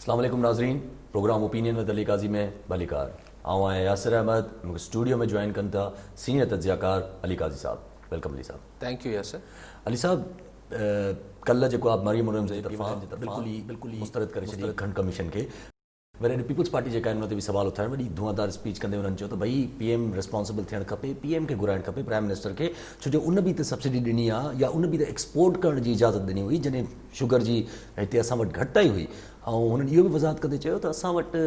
अस्सलाम वालेकुम नाज़रीन, प्रोग्राम ओपिनियन विद अली काजी में भलीकार आऊँ आहियां यासिर अहमद। मूंखे स्टूडियो में जॉइन कनि था सीनियर तज्ज़ियाकार अली काजी साहब। वेलकम अली साहब। Thank you Yasir. अली साहब कल्ह जेको आहे मरियम मुनव्वम जे बिल्कुल ही मुस्तरद करे छॾी खंड कमीशन खे। वरी पीपल्स पार्टी जेका आहिनि उन ते बि सुवाल उथाइण, वॾी धुआंधार स्पीच कंदे उन्हनि चयो त भई पीएम रिस्पॉन्सिबल थियणु खपे, पीएम खे घुराइणु खपे प्राइम मिनिस्टर खे, छो जो उन बि त सब्सिडी ॾिनी आहे या उन बि त एक्सपोर्ट करण जी इजाज़त ॾिनी हुई जॾहिं शुगर जी हिते असां वटि घटिताई हुई। ऐं हुननि इहो बि वज़ाहत कंदे चयो त असां वटि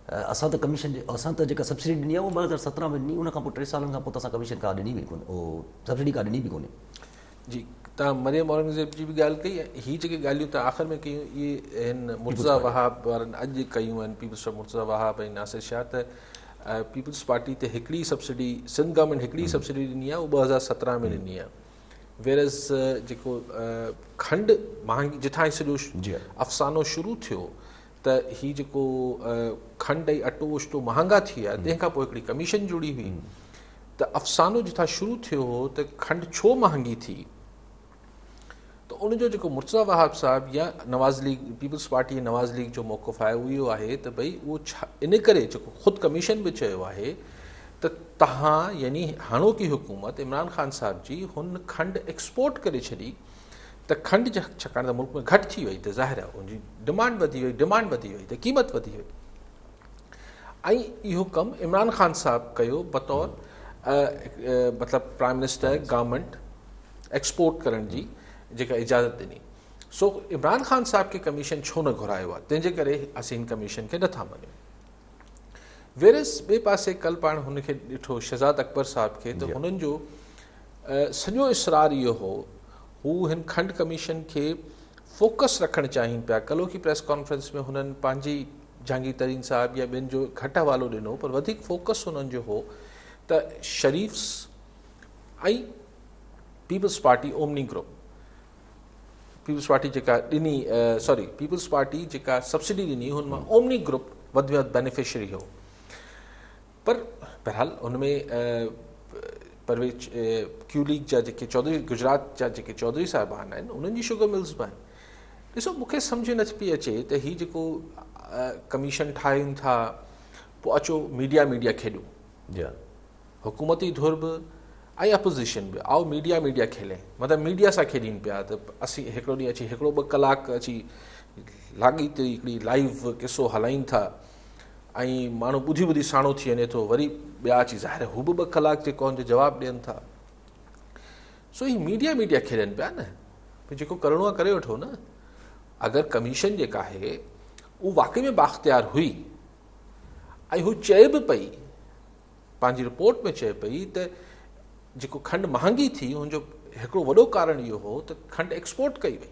असां त कमीशन असां त जेका सब्सिडी ॾिनी आहे उहा 2017 में ॾिनी, उन खां पोइ 3 सालनि खां पोइ त असां कमीशन का ॾिनी बि कोन्हे, उहो सब्सिडी का ॾिनी बि कोन्हे। जी, तव्हां मरियम औरंगज़ेब जी बि ॻाल्हि कई, हीअ जेके ॻाल्हियूं त आख़िर में कयूं इहे हिन मुर्तज़ा वहाब वारनि अॼु कयूं आहिनि, पीपल्स मुर्तज़ा वहाब ऐं नासिर शाह, त पीपल्स पार्टी ते हिकिड़ी सब्सिडी सिंध गवर्नमेंट हिकिड़ी सब्सिडी ॾिनी आहे, उहा 2017 में ॾिनी आहे। वेरस जेको खंड महांगी जिथां सॼो अफ़सानो शुरू थियो त हीअ जेको खंड ऐं अटो वुश्तो महांगा थी विया, तंहिंखां पोइ हिकिड़ी कमीशन जुड़ी हुई त अफ़सानो जिथां शुरू थियो हो त खंड छो महांगी थी, त उनजो जेको मुर्तज़ा वहाब साहब या नवाज़ लीग पीपल्स पार्टी नवाज़ लीग जो मौक़िफ़ आहे उहो इहो आहे त भई उहो छा इन करे जेको ख़ुदि कमीशन बि चयो आहे त तव्हां यानी हाणोकी हुकूमत इमरान ख़ान साहब जी हुन खंड एक्सपोर्ट करे छॾी, त खंड छाकाणि त मुल्क में घटि थी वई त ज़ाहिर आहे उनजी डिमांड वधी वई त क़ीमत वधी वई, ऐं इहो कमु इमरान ख़ान साहब कयो बतौर मतिलबु प्राइम मिनिस्टर गवर्नमेंट एक्सपोर्ट करण जी जेका इजाज़त ॾिनी। सो इमरान ख़ान साहब खे कमीशन छो न घुरायो आहे, तंहिंजे करे असीं हिन कमीशन खे नथा मञूं। वेरस ॿिए पासे कल्ह पाण हुनखे ॾिठो शहज़ाद अकबर साहब खे, त हुननि जो सॼो इसरार इहो हो, हू हिन खंड कमीशन खे फोकस रखणु चाहिनि पिया। कल्ह की प्रेस कॉन्फ्रेंस में हुननि पंहिंजी जहांगीर तरीन साहब या ॿियनि जो घटि हवालो ॾिनो, पर वधीक फोकस हुननि जो हो त शरीफ़्स ऐं Peoples Party Omni group, Peoples Party जेका ॾिनी पीपल्स पार्टी जेका सब्सिडी ॾिनी हुन मां ओमनी ग्रुप वधि में वधि बेनिफिशरी हो। पर बहरहाल हुनमें परवेज क्यू लीग जा जेके चौधरी गुजरात जा जेके चौधरी साहिबान आहिनि उन्हनि जी शुगर मिल्स बि आहिनि। ॾिसो, मूंखे सम्झ नथी पई अचे त हीअ जेको कमीशन ठाहिनि था, पोइ अचो मीडिया खेॾूं, हुकूमती धुर बि ऐं अपोज़िशन बि आओ मीडिया खेले, मतिलबु मीडिया सां खेॾीनि पिया। त असीं हिकिड़ो ॾींहुं अची 1-2 कलाक अची लाॻीती हिकिड़ी लाइव किसो हलाइनि था ऐं माण्हू ॿुधी साणो थी वञे थो, वरी ॿिया अची ज़ाहिर हू बि 2 कलाक जेको हुनजो जवाबु ॾियनि था। सो ही मीडिया खेॾनि पिया न, भई जेको करिणो आहे करे वठो न। अगरि कमीशन जेका आहे उहा वाक़ई में बाख़्तियार हुई ऐं हू चए बि पई, पंहिंजी रिपोर्ट में चए पई त जेको खंड महांगी थी हुनजो हिकिड़ो वॾो कारण इहो हो त खंड एक्सपोर्ट कई वई,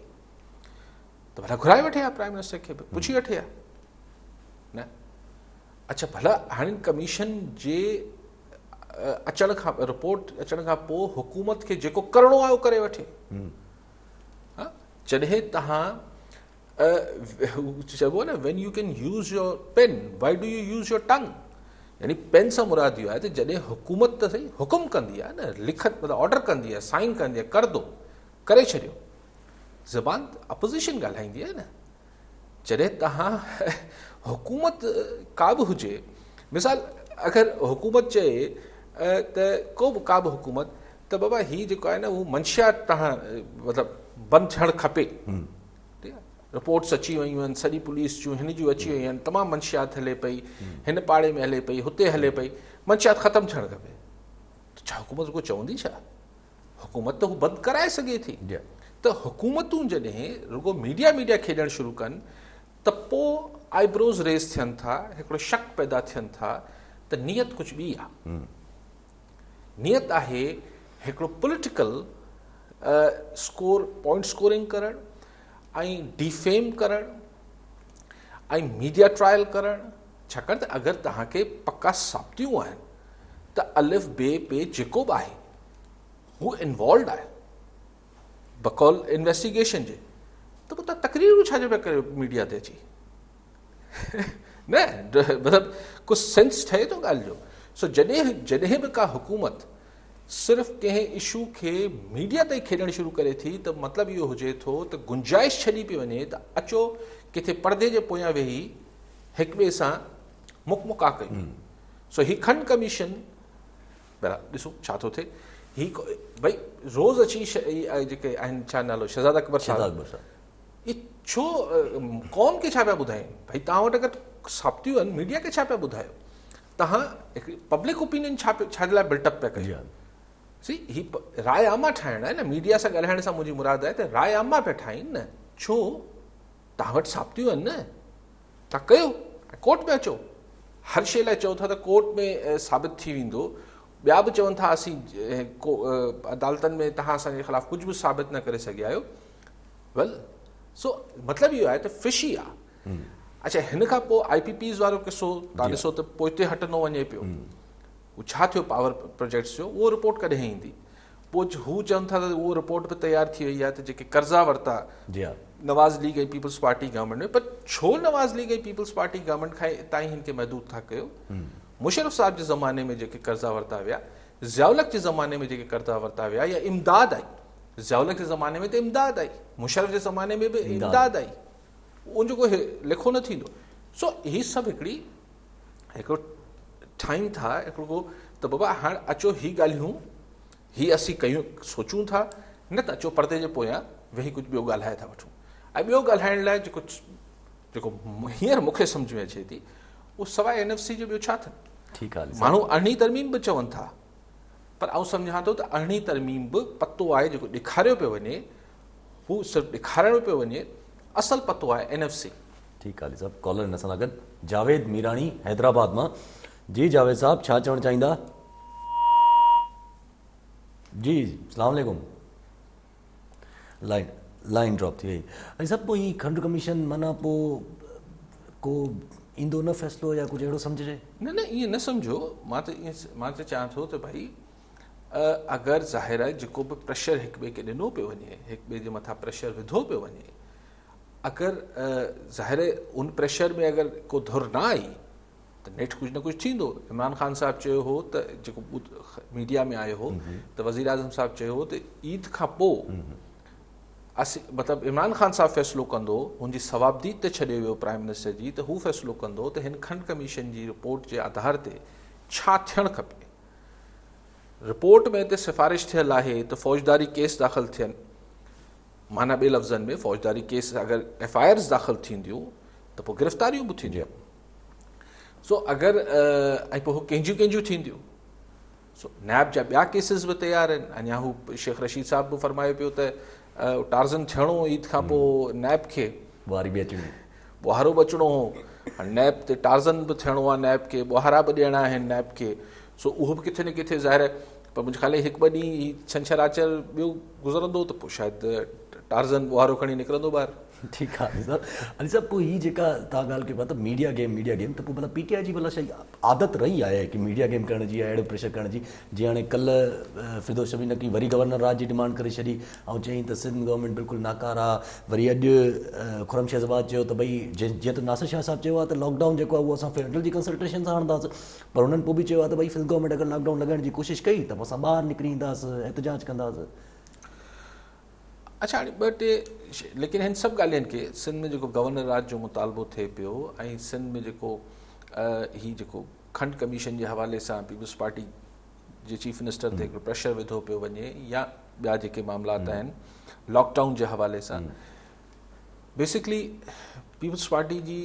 त भला घुराए वठे हा प्राइम मिनिस्टर खे बि पुछी वठे हा न। अच्छा, भला हाणे कमीशन जे अचण खां रिपोर्ट अचण खां पोइ हुकूमत खे जेको करिणो आहे उहो करे वठे। जॾहिं तव्हां चइबो आहे न, when you can use your pen why do you use your tongue, यानी पेन सां मुराद इहो आहे त जॾहिं हुकूमत त सही हुकुम कंदी आहे न, लिखत मतिलबु ऑर्डर कंदी आहे, साइन कंदी आहे, कर दो करे छॾियो, ज़बान अपोज़िशन ॻाल्हाईंदी आहे न। जॾहिं तव्हां हुकूमत का बि हुजे, मिसाल अगरि हुकूमत चए त का बि हुकूमत त बाबा हीअ जेको आहे न उहो मंशियात तव्हां मतिलबु बंदि थियणु खपे, रिपोर्ट्स अची वयूं आहिनि, सॼी पुलिस जूं हिन जूं अची वयूं आहिनि, तमामु मंशियात हले पई, हिन पाड़े में हले पई, हुते हले पई, मंशियात ख़तमु थियणु खपे, त छा हुकूमत को चवंदी छा? हुकूमत त हू बंदि कराए सघे थी। त हुकूमतूं जॾहिं रुगो मीडिया खेॾणु शुरू कनि त पोइ आईब्रोज़ रेस थियनि था, हिकिड़ो शक पैदा थियनि था त नियत कुझु ॿी आहे। नियत आहे हिकिड़ो पॉलिटिकल पॉइंट स्कोरिंग करणु ऐं डिफेम करणु ऐं मीडिया ट्रायल करणु, छाकाणि त अगरि तव्हांखे पका साबितियूं आहिनि त अलिफ बे पे जेको बि आहे हू इन्वॉल्व आहे बकौल इन्वेस्टिगेशन जे, त पोइ तव्हां तकरीरूं छाजो पिया कयो मीडिया ते अची न, मतिलबु कुझु सेंस ठहे थो ॻाल्हि जो। सो जॾहिं बि का हुकूमत सिर्फ़ु कंहिं इशू खे मीडिया ताईं खेॾणु शुरू करे थी, त मतिलबु इहो हुजे थो त गुंजाइश छॾी पई वञे त अचो किथे पर्दे जे पोयां वेही हिक ॿिए सां मुकमुका कयूं। सो ही खंड कमीशन ॾिसो छा थो थिए, ही भई रोज़ अची जेके आहिनि छा नालो शहज़ाद अकबर साहब, ये छो कौन खे छा पिया ॿुधाइनि? भई तव्हां वटि अगरि साबितियूं आहिनि, मीडिया खे छा पिया ॿुधायो? तव्हां हिकिड़ी पब्लिक ओपिनियन छा जे लाइ बिल्टअप पिया कयो? सी ही राय आमा ठाहिणु आहे न, मीडिया सां ॻाल्हाइण सां मुंहिंजी मुराद आहे त राय आमा पिया ठाहिनि न। छो तव्हां वटि साबितियूं आहिनि न, तव्हां कयो, कोर्ट में अचो। हर शइ लाइ चओ था त कोर्ट में साबित थी वेंदो, ॿिया बि चवनि था असीं अदालतनि में तव्हां असांजे ख़िलाफ़ु कुझु बि साबित न करे सघिया आहियो। वेल सो मतिलबु इहो आहे त फिशी आहे। अच्छा, हिन खां पोइ IPPs वारो किसो तव्हां ॾिसो त पोइते हटंदो वञे पियो। उहो छा थियो पावर प्रोजेक्ट्स जो, उहो रिपोर्ट कॾहिं ईंदी? पोइ हू चवनि था त उहो रिपोर्ट बि तयारु थी वई आहे त जेके कर्ज़ा वरिता नवाज़ लीग ऐं पीपल्स पार्टी गवर्नमेंट में, पर छो नवाज़ लीग ऐं पीपल्स पार्टी गवर्नमेंट खां ताईं हिन खे महदूद था कयो? मुशर्रफ साहब जे ज़माने में जेके कर्ज़ा वरिता विया, ज़ियाउल हक़ जे ज़माने में जेके कर्ज़ा वरिता विया, या इमदाद आई, ज़ियाउल हक़ जे ज़माने में त इमदाद आई, मुशर्रफ जे ज़माने में बि इमदाद आई, उनजो कोई लिखो न थींदो। सो ही सभु हिकिड़ो ठाहिनि था हिकिड़ो त बाबा हाणे अचो ही ॻाल्हियूं ही असीं कयूं सोचूं था, न त अचो पर्दे जे पोयां वेही कुझु ॿियो ॻाल्हाए था वठूं। ऐं ॿियो ॻाल्हाइण लाइ जेको हींअर मूंखे सम्झ में अचे थी, उहो सवाइ NFC जो ॿियो छा अथनि? ठीकु आहे, माण्हू 18वीं तरमीम बि चवनि था, पर आउं सम्झां थो त 18वीं तरमीम बि पतो आहे जेको ॾेखारियो पियो वञे, हू सिर्फ़ु ॾेखारियो पियो वञे, असल पतो आहे NFC। ठीकु आहे साहब, कॉलर हिन सां गॾु जावेद मीराणी हैदराबाद मां। जी जावेद साहब, छा चवणु चाहींदा? जी अस्सलाम वालेकुम। लाइन ड्रॉप थी वई। ऐं सभु पोइ ही खंड कमीशन माना पोइ को ईंदो न फ़ैसिलो या कुझु अहिड़ो सम्झिजे? न ईअं न सम्झो, मां त चाहियां थो त भई अगरि ज़ाहिर आहे जेको बि प्रेशर हिक ॿिए खे ॾिनो पियो वञे, हिक ॿिए जे मथां प्रेशर विधो पियो वञे, अगरि ज़ाहिर उन प्रेशर में अगरि को धुर न आई त नेठि कुझु न कुझु थींदो। इमरान ख़ान साहब चयो हो त जेको मीडिया में आयो हो त वज़ीर आज़म साहब चयो हो त ईद खां पोइ असीं मतिलबु इमरान ख़ान साहब फ़ैसिलो कंदो, हुनजी सवाबदीद ते छॾे वियो प्राइम मिनिस्टर जी, त हू फ़ैसिलो कंदो त हिन खंड कमीशन जी रिपोर्ट जे आधार ते छा थियणु खपे। रिपोर्ट में त सिफ़ारिश थियल आहे त फ़ौजदारी केस दाख़िल थियनि, माना ॿिए लफ़्ज़नि में फ़ौजदारी केस अगरि FIRs दाख़िल थींदियूं त पोइ गिरफ़्तारियूं बि थींदियूं। सो अगरि ऐं पोइ हू कंहिंजियूं थींदियूं। सो नैब जा ॿिया केसिस बि तयारु आहिनि। अञा हू शेख रशीद साहब बि फरमायो पियो त टार्ज़न थियणो ईद खां पोइ नैब खे ॿुहारी बि अचणी, ॿुहारो बि अचिणो हो, नैब ते टार्ज़न बि थियणो आहे, नैब खे ॿुहारा बि ॾियणा आहिनि नैब खे। सो उहो बि किथे न किथे ज़ाहिर आहे, पर मुंहिंजे ख़्याल हिकु ॿ ॾींहुं छंछरु आचर ॿियो गुज़रंदो त पोइ शायदि टार्ज़न ॿुहारो खणी निकिरंदो ॿाहिरि। ठीकु आहे सर। अली साहब, पोइ हीअ जेका तव्हां ॻाल्हि कयो त मीडिया गेम, त पोइ मतिलबु PTI जी भला शइ आदत रही आहे कि मीडिया गेम करण जी, अहिड़ो प्रेशर करण जी? जीअं हाणे कल्ह फिरदौस शमी नक़वी वरी गवर्नर राज जी डिमांड करे छॾी ऐं चयईं त सिंध गवर्नमेंट बिल्कुलु नाकार आहे। वरी अॼु खुरम शहज़ाद चयो त भई जीअं त नासिर शाह साहब चयो आहे त लॉकडाउन जेको आहे उहो असां फेडरल जी कंसल्टेशन सां हणंदासीं, पर हुननि पोइ बि चयो आहे त भई सिंध गवर्नमेंट अगरि लॉकडाउन लॻाइण जी कोशिशि कई त पोइ असां ॿाहिरि निकिरी ईंदासीं, एहतजाज कंदासीं। अच्छा, हाणे ॿ टे लेकिन हिन सभु ॻाल्हियुनि खे सिंध में जेको गवर्नर राज जो मुतालबो थिए पियो ऐं सिंध में जेको ही जेको खंड कमीशन जे हवाले सां पीपल्स पार्टी जे चीफ मिनिस्टर ते हिकिड़ो प्रेशर विधो पियो वञे, या ॿिया जेके मामलात आहिनि लॉकडाउन जे हवाले सां, बेसिकली पीपल्स पार्टी जी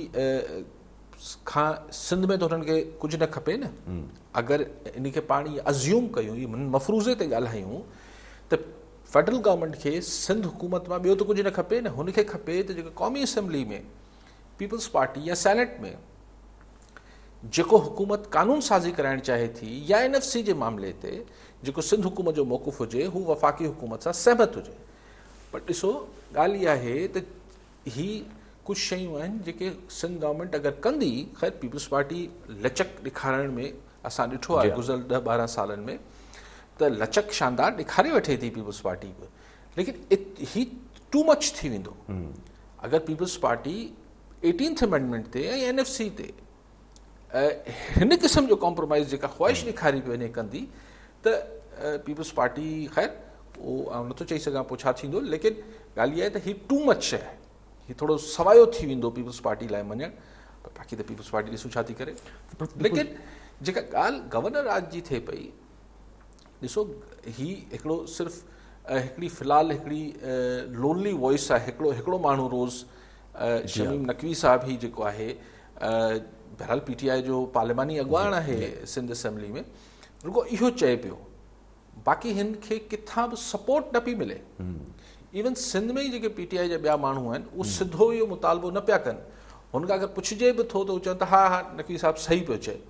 खां सिंध में त हुननि खे कुझु न खपे न। अगरि इन खे पाण इहे अज़्यूम कयूं, इहे मफ़रूज़े ते ॻाल्हायूं त फेडरल गवर्नमेंट खे सिंध हुकूमत मां ॿियो त कुझु न खपे न। हुनखे खपे त जेको क़ौमी असैम्बली में पीपल्स पार्टी या सेनेट में जेको हुकूमत कानून साज़ी कराइणु चाहे थी, या NFC जे मामले ते जेको सिंध हुकूमत जो मौक़ुफ़ हुजे, हू वफ़ाक़ी हुकूमत सां सहमत हुजे। पर ॾिसो, ॻाल्हि इहा आहे त ही कुझु शयूं आहिनि जेके सिंध गवर्नमेंट अगरि कंदी, ख़ैर पीपल्स पार्टी लचक ॾेखारण में असां ॾिठो आहे गुज़िरियल 10-12 सालनि में त लचक शानदार ॾेखारे वठे थी पीपल्स पार्टी बि, लेकिन ही टू मच थी वेंदो। अगरि पीपल्स पार्टी 18th अमेंडमेंट ते ऐं NFC ते हिन क़िस्म जो कॉम्प्रोमाइज़ जेका ख़्वाहिश ॾेखारी पई वञे कंदी, त पीपल्स पार्टी ख़ैर उहो नथो चई सघां पोइ छा थींदो, लेकिन ॻाल्हि इहा आहे त ही टू मच आहे, हीउ थोरो सवायो थी वेंदो पीपल्स पार्टी लाइ मञणु, पर बाक़ी त पीपल्स पार्टी ॾिसूं छा थी करे। लेकिन जेका ॻाल्हि गवर्नर राज जी थिए पई, ॾिसो ही हिकिड़ो सिर्फ़ु हिकिड़ी फ़िलहालु हिकिड़ी लोनली वॉइस आहे, हिकिड़ो माण्हू रोज़ शमीम नक़वी साहब ही जेको आहे बहरहाल PTI जो पार्लिमानी अॻुवाण आहे सिंध असेंबली में, रुगो इहो चए पियो, बाक़ी हिन खे किथां बि सपोर्ट न पई मिले। इवन सिंध में ई जेके PTI जा ॿिया माण्हू आहिनि उहे सिधो इहो मुतालबो न पिया कनि, हुनखां अगरि पुछिजे बि थो त उहे चवनि था हा हा नक़वी साहब सही पियो चए।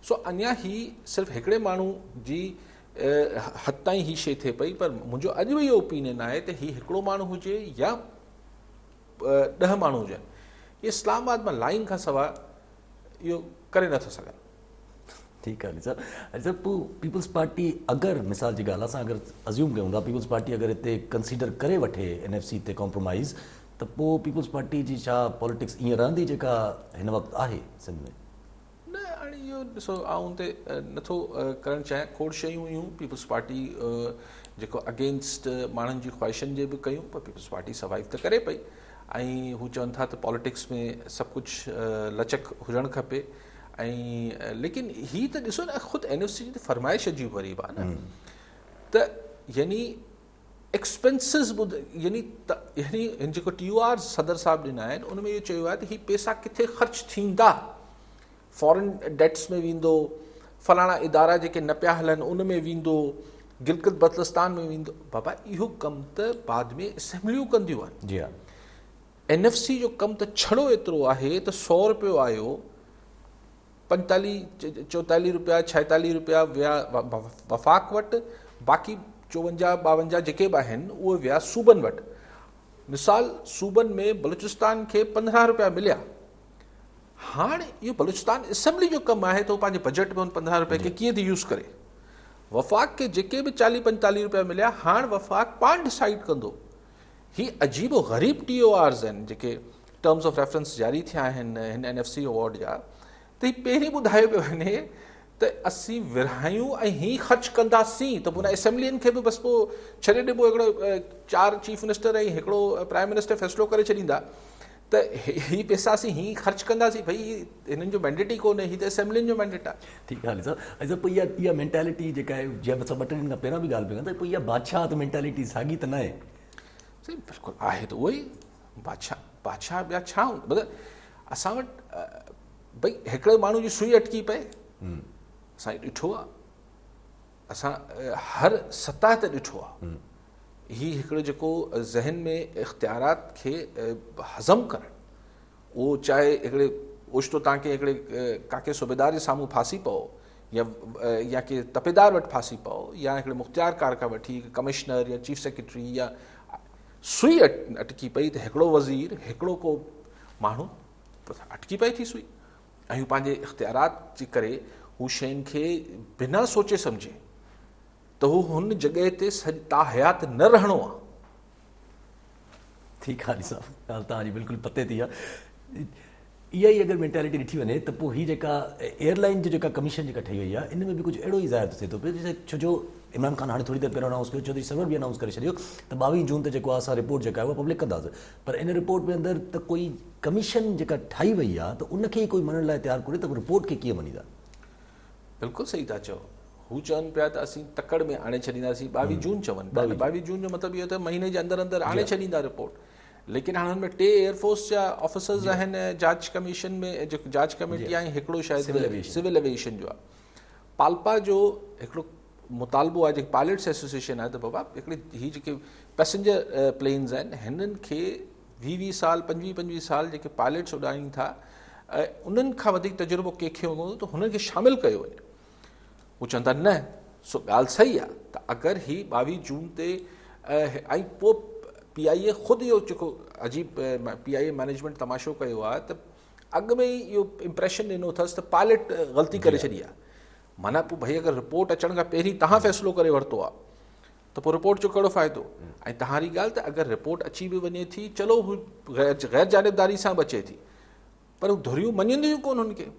सो अञा ही सिर्फ़ु हिकिड़े माण्हू जी हद ताईं ही शइ थिए पई, पर मुंहिंजो अॼु बि इहो ओपिनियन आहे त ही हिकिड़ो माण्हू हुजे या 10 माण्हू हुजनि, इहे इस्लामाबाद मां लाइन खां सवाइ इहो करे नथा सघनि। ठीकु आहे सर पोइ पीपल्स पार्टी अगरि मिसाल जी ॻाल्हि असां अगरि अज़्यूम कयूं था पीपल्स पार्टी अगरि हिते कंसीडर करे वठे NFC ते कॉम्प्रोमाइज़, त पोइ पीपल्स पार्टी जी छा पॉलिटिक्स ईअं रहंदी जेका हिन वक़्तु आहे सिंध में? न हाणे इहो ॾिसो आऊं ते नथो करणु चाहियां, खोड़ शयूं हुयूं पीपल्स पार्टी जेको अगेंस्ट माण्हुनि जी ख़्वाहिशनि जे बि कयूं, पर पीपल्स पार्टी सर्वाइव त करे पई। ऐं हू चवनि था त पॉलिटिक्स में सभु कुझु लचक हुजणु खपे। ऐं लेकिन ही त ॾिसो न ख़ुदि NFC जी त फरमाइश जी ग़रीब आहे न, त यानी एक्सपेंसिस यानी हिन जेको TOR सदर साहब ॾिना आहिनि उन में इहो चयो आहे त ही पैसा किथे ख़र्च थींदा, फॉरेन डेट्स में वेंदो, फलाणा इदारा जेके न पिया हलनि उन में वेंदो, गिलगित बल्तिस्तान में वेंदो। बाबा इहो कमु त बाद में असेंबलियूं कंदियूं आहिनि। जी हा, NFC जो कमु त छड़ो एतिरो आहे त 100 रुपयो आयो, 45-44 रुपया 46 रुपया विया वफ़ाक़ वटि, बाक़ी 54-52 जेके बि आहिनि उहे विया सूबनि वटि। मिसाल सूबनि में बलूचिस्तान खे 15 रुपया मिलिया। हाणे इहो बलूचिस्तान असेंबली जो कमु आहे त उहो पंहिंजे बजट में उन 15 रुपए खे कीअं थी यूज़ करे। वफ़ाक़ खे जेके बि 40-45 रुपया मिलिया, हाणे वफ़ाक़ पाण डिसाइड कंदो। ही अजीबो ग़रीब TORs आहिनि जेके टर्म्स ऑफ रेफरेंस जारी थिया आहिनि हिन NFC अवॉर्ड जा, त ही पहिरीं ॿुधायो पियो वञे त असीं विरहायूं ऐं ही ख़र्च कंदासीं, त पोइ असेंबलियुनि खे बि बसि पोइ छॾे ॾिबो, हिकिड़ो 4 चीफ मिनिस्टर ऐं हिकिड़ो प्राइम मिनिस्टर फ़ैसिलो करे छॾींदा त ही पैसा असीं ही ख़र्च कंदासीं। भई हिननि जो मैंडेट ई कोन्हे, ही त असेंबलियुनि जो मैंडेट आहे। ठीकु आहे सर पोइ इहा मेंटेलिटी जेका आहे, जीअं असां 2 टे ॾींहं खां पहिरियों बि ॻाल्हि पिया कयूं त पोइ इहा बादशाह मेंटेलिटी साॻी त न आहे? सही बिल्कुलु आहे, त उहो ई बादशाह ॿिया छा मतिलबु असां वटि भई हिकिड़े माण्हू जी सुई अटकी पए, असां ॾिठो आहे, असां हर सतह ते ॾिठो आहे। ही हिकिड़ो जेको ज़हन में इख़्तियारात खे हज़म करणु, उहो चाहे हिकिड़े ओचितो तव्हांखे हिकिड़े काके सूबेदार जे साम्हूं फांसी पओ, या के तपेदार वटि फांसी पओ, या हिकिड़े मुख़्तियार कार खां वठी कमिश्नर या चीफ सेक्रेटरी या सुई अटकी पई त हिकिड़ो वज़ीर, हिकिड़ो को माण्हू अटकी पई थी सुई, ऐं हू पंहिंजे इख़्तियारात जे करे हू शयुनि खे बिना सोचे सम्झे त हू हुन जॻह ते ता हयात न रहणो आहे। ठीकु आहे साहब, ॻाल्हि तव्हांजी बिल्कुलु पते थी आहे। इहा ई अगरि मेंटेलिटी ॾिठी वञे त पोइ हीअ जेका एयरलाइन जी जेका कमीशन जेका ठही वई आहे, इन में बि कुझु अहिड़ो ई ज़ाहिर थिए थो पियो, छो जो इमरान ख़ान हाणे थोरी देरि पहिरियों अनाउंस कयो, चौधरी सरवर बि अनाउंस करे छॾियो त 22 जून ते जेको आहे असां रिपोर्ट जेका आहे उहा पब्लिक कंदासीं। पर इन रिपोर्ट में अंदरि त कोई कमीशन जेका ठाही वई आहे त उनखे ई कोई मञण लाइ तयारु कोन्हे, त रिपोर्ट खे कीअं मञींदा? बिल्कुलु सही था चओ, हू चवनि पिया त असीं तकड़ में आणे छॾींदासीं, 22 जून चवनि पिया। 22 जून जो मतिलबु इहो त महीने जे अंदरि अंदरि आणे छॾींदा रिपोर्ट। लेकिन हाणे हुन में 2 एयरफोर्स जा ऑफिसर्स आहिनि जांच कमीशन में, जेको जांच कमेटी आहे, हिकिड़ो शायदि सिविल एविएशन जो आहे। पाल्पा जो हिकिड़ो मुतालबो आहे, जेके पायलट्स एसोसिएशन आहे, त बाबा हिकिड़ी ही जेके पैसेंजर प्लेन्स आहिनि हिननि खे 20 साल 25 साल जेके पायलट्स उॾाइनि था, उन्हनि खां वधीक तजुर्बो कंहिंखे हूंदो त हुननि खे शामिलु कयो वञे। हू चवंदा न, सो ॻाल्हि सही आहे त अगरि ही 22 जून ते ऐं पोइ PIA ख़ुदि इहो जेको अजीब PIA मैनेजमेंट तमाशो कयो आहे त अॻु में ई इहो इम्प्रेशन ॾिनो अथसि त पायलट ग़लती करे छॾी आहे। माना पोइ भई अगरि रिपोर्ट अचण खां पहिरीं तव्हां फ़ैसिलो करे वरितो आहे त पोइ रिपोर्ट जो कहिड़ो फ़ाइदो? ऐं तव्हांजी ॻाल्हि त अगरि रिपोर्ट अची बि वञे थी, चलो हू गैर जानिबदारी सां बचे थी, पर हू धुरियूं मञंदियूं कोन हुनखे।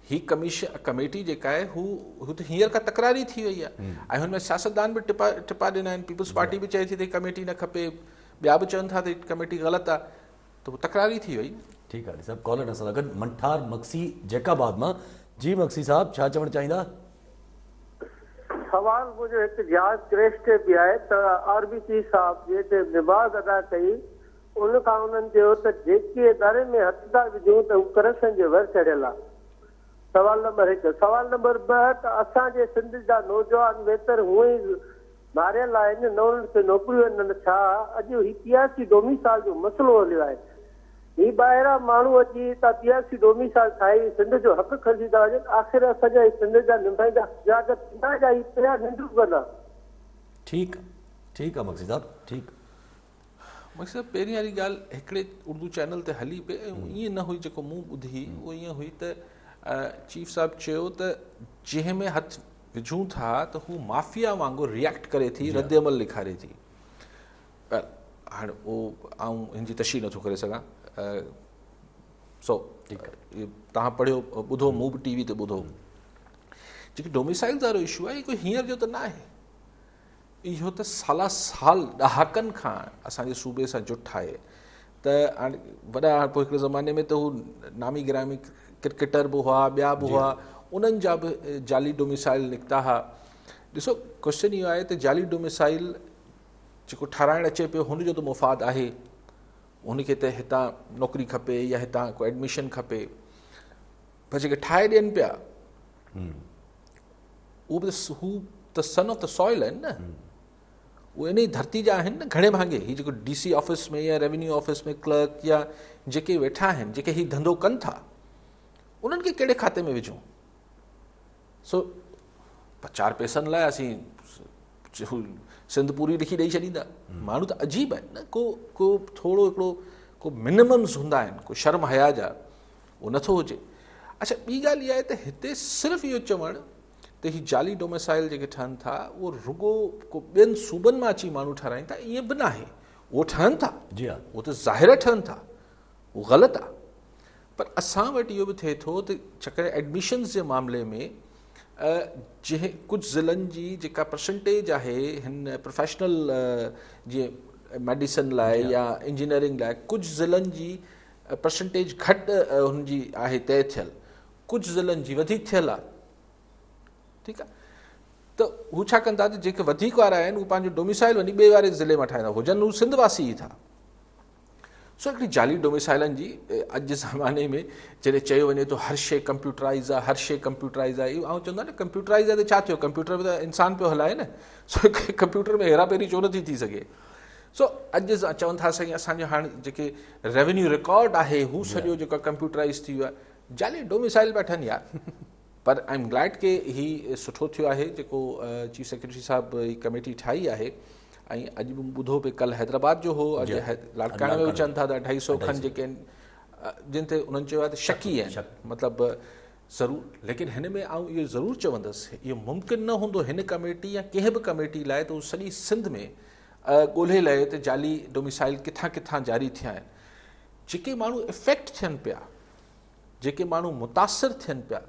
ही कमेटी जेका आहे हू त हींअर खां तकरारी थी वई आहे, ऐं हुन में सियासतदान बि टिपा ॾिना आहिनि। पीपल्स पार्टी बि चए थी त कमेटी न खपे, ॿिया बि चवनि था त कमेटी ग़लति आहे। त त पोइ तकरारी थी वई। ठीकु आहे साहिबु, कॉलर असां सां गॾु मंठार मक्सी जैकाबाद मां। जी मक्सी साहब, छा चवणु चाहींदा? सवाल मुंहिंजो हिकु जहाज क्रैश ते बि आहे त आरबी चीफ साहब जेके निमाज़ अदा कई उन खां उन्हनि चयो त जेके इदारे में हथ था विझूं त हू करप्शन जे वर चढ़ियल आहे। सवाल नंबर 1। सवाल नंबर 2 त असांजे सिंध जा नौजवान वेतर हूअं ई मारियल आहिनि, न उन्हनि खे नौकरियूं आहिनि न छा। अॼु ही 83 डोमिसाइल जो मसइलो हलियो आहे। ही ॿाहिरां माण्हू अची त 83 डोमिसाइल ठाही सिंध जो हक़ खणी था वञनि। आख़िर असांजा सिंध जा निभाईंदा जा ही पिया निंडू कंदा। ठीकु ठीकु आहे मक्सी साहब, ठीकु। मक्सी साहब, पहिरीं वारी ॻाल्हि हिकिड़े उर्दू चैनल ते हली पई, ईअं न हुई जेको मूं ॿुधी, उहो ईअं हुई त चीफ साहब चयो त जंहिं में हथ विझूं था त हू माफ़िया वांगुरु रिएक्ट करे थी, रद्द अमल ॾेखारे थी। हाणे उहो आऊं हिनजी तशरीह नथो करे सघां। तव्हां पढ़ियो, ॿुधो, मूं बि टीवी ते ॿुधो। जेकी डोमिसाइल वारो इशू आहे, कोई हींअर जो त न आहे। इहो त साला साल ॾहाकनि खां असांजे सूबे सां जुट आहे। त हाणे वॾा पोइ हिकिड़े ज़माने में त हू नामी गिरामी क्रिकेटर बि हुआ, ॿिया बि हुआ, उन्हनि जा बि जाली डोमिसाइल निकिता हुआ। ॾिसो, क्वेश्चन इहो आहे त जाली डोमिसाइल जेको ठाराइणु अचे पियो हुनजो त मुफ़ाद आहे, हुनखे त हितां नौकिरी खपे या हितां को एडमिशन खपे, पर जेके ठाहे ॾियनि पिया उहो बि हू त सन ऑफ द सॉइल आहिनि न, उहे इन ई धरती जा आहिनि न। घणे भाङे हीउ जेको DC ऑफिस में या रेवेन्यू ऑफिस में क्लर्क या जेके वेठा आहिनि, जेके हीउ धंधो कनि था, उन्हनि खे कहिड़े खाते में विझूं? सो 4 पैसनि लाइ असीं सिंध पूरी लिखी ॾेई छॾींदा। माण्हू त अजीब आहिनि न। को थोरो हिकिड़ो को मिनिमम्स हूंदा आहिनि, को शर्म हया जा, उहो नथो हुजे। अच्छा, ॿी ॻाल्हि इहा आहे त हिते सिर्फ़ु इहो चवणु त ही जाली डोमिसाइल जेके ठहनि था उहो रुगो को ॿियनि सूबनि मां अची माण्हू ठाराइनि था, ईअं बि न आहे। उहो ठहनि था, जी हा, उहो त ज़ाहिर ठहनि था, उहो ग़लति आहे। पर असां वटि इहो बि थिए थो त छाकाणि एडमिशन्स जे मामले में जंहिं कुझु ज़िलनि जी जेका परसेंटेज आहे हिन प्रोफेशनल जीअं मेडिसिन लाइ या इंजीनियरिंग लाइ, कुझु ज़िलनि जी परसेंटेज घटि हुनजी आहे तय थियल, कुझु ज़िलनि जी वधीक थियल आहे। ठीकु आहे, त हू छा कनि था त जेके वधीक वारा आहिनि उहे पंहिंजो डोमिसाइल वञी ॿिए वारे ज़िले मां ठाहींदा, हुजनि हू सिंध वासी ई था। सो हिकिड़ी जाली डोमिसाइलनि जी अॼु जे ज़माने में जॾहिं चयो वञे थो हर शइ कंप्यूटराइज़ आहे, हर शइ कंप्यूटराइज़ आहे, इहो चवंदा न कंप्यूटराइज़ आहे त छा थियो? कंप्यूटर में त इंसान पियो हलाए न। सो कंप्यूटर में हेराफेरी छो नथी थी सघे? सो अॼु चवनि था साईं असांजो हाणे जेके रेवेन्यू रिकॉर्ड आहे हू सॼो जेको कंप्यूटराइज़ थी वियो आहे। जाली डोमिसाइल पिया ठहनि यार। पर आई एम ग्लैड के ही सुठो थियो आहे जेको चीफ सेक्रेटरी साहब ही कमेटी ठाही आहे। ऐं अॼु बि ॿुधो पिए, कल्ह हैदराबाद जो हो, अॼु लाड़काणे में चवनि था त 250 खनि जेके आहिनि जिन ते उन्हनि चयो आहे त शकी आहिनि, मतिलबु ज़रूरु। लेकिन हिन में आउं इहो ज़रूरु चवंदुसि, इहो मुमकिन न हूंदो हिन कमेटी या कंहिं बि कमेटी लाइ त उहो सॼी सिंध में ॻोल्हे लहे त जाली डोमिसाइल किथां किथां जारी थिया आहिनि। जेके माण्हू इफेक्ट थियनि पिया, जेके माण्हू मुतासिर थियनि पिया,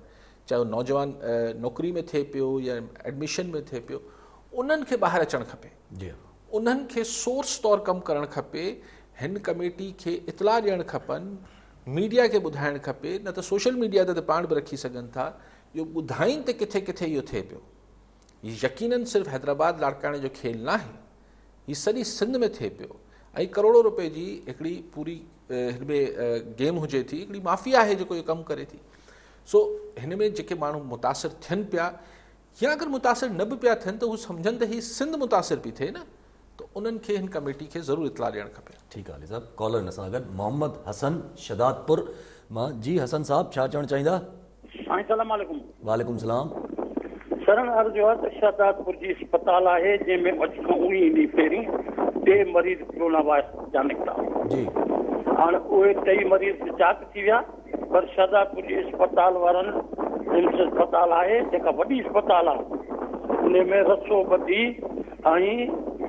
चाहे उहो नौजवान नौकरी में थिए पियो या एडमिशन में थिए पियो, उन्हनि खे ॿाहिरि अचणु खपे, उन्हनि खे सोर्स तौरु कमु करणु खपे। हिन कमेटी खे इतला ॾियणु खपनि, मीडिया खे ॿुधाइणु खपे, न त सोशल मीडिया ते पाण बि रखी सघनि था, इहो ॿुधाइनि त किथे किथे इहो थिए पियो। हीउ यकीननि सिर्फ़ु हैदराबाद लाड़काणे जो खेल न आहे, हीउ सॼी सिंध में थिए पियो। ऐं करोड़ों रुपए जी हिकिड़ी पूरी हिन में गेम हुजे थी, हिकिड़ी माफ़िया आहे जेको इहो कमु करे थी। सो हिन में जेके माण्हू मुतासिर थियनि पिया या अगरि मुतासिर न बि पिया थियनि त हू सम्झनि त हीउ सिंध मुतासिर पई थिए न, त उन्हनि खे हिन कमेटी खे ज़रूरु इतला ॾियणु खपे। ठीकु आहे साहब, कॉलर हिन सां गॾु मोहम्मद हसन शदादपुर मां। जी हसन साहब, छा चवणु चाहींदा? अस्सलाम वालेकुम। वालेकुम सलाम। सर अर्ज़ु आहे त शहदादपुर जी अस्पताल आहे जंहिंमें अॼु खां 19 ॾींहं पहिरीं 2 मरीज़ कोरोना वायरस जा निकिता जी। हाणे उहे 2 मरीज़ जांच थी विया, पर शहदादपुर जी अस्पताल वारनि जिम्स अस्पताल आहे जेका वॾी अस्पताल आहे, उन में रसो ॿधी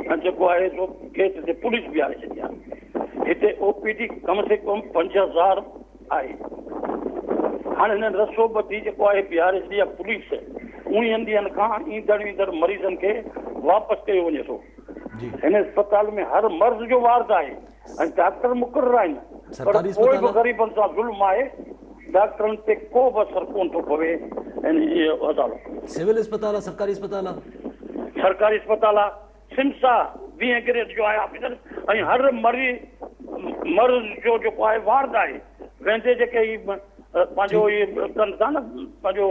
ऐं जेको आहे सो गेट ते पुलिस बि आहे छॾी आहे। हिते OPD कम से कम 5000 आहे। हाणे हिन रसो ॿधी जेको आहे बिहारे छॾी आहे पुलिस। 19 ॾींहंनि खां ईंदड़ मरीज़नि खे वापसि कयो वञे थो। हिन अस्पताल में हर मर्ज़ जो वार्ड आहे ऐं डॉक्टर मुक़रर आहिनि। पर सरकारी कोई बि अस्पताल ग़रीबनि सां ज़ुल्म आहे, डॉक्टरनि ते को बि असरु कोन थो पवे। इहो अदालत सिविल अस्पताल आहे, सरकारी अस्पताल आहे? सरकारी अस्पताल आहे, सिम्स आहे, 20 ग्रेड जो आहे ऑफिसर, ऐं हर मर्ज़ जो जेको आहे वार्ड आहे, वेंदे जेके ई पंहिंजो इहे कनि था न, पंहिंजो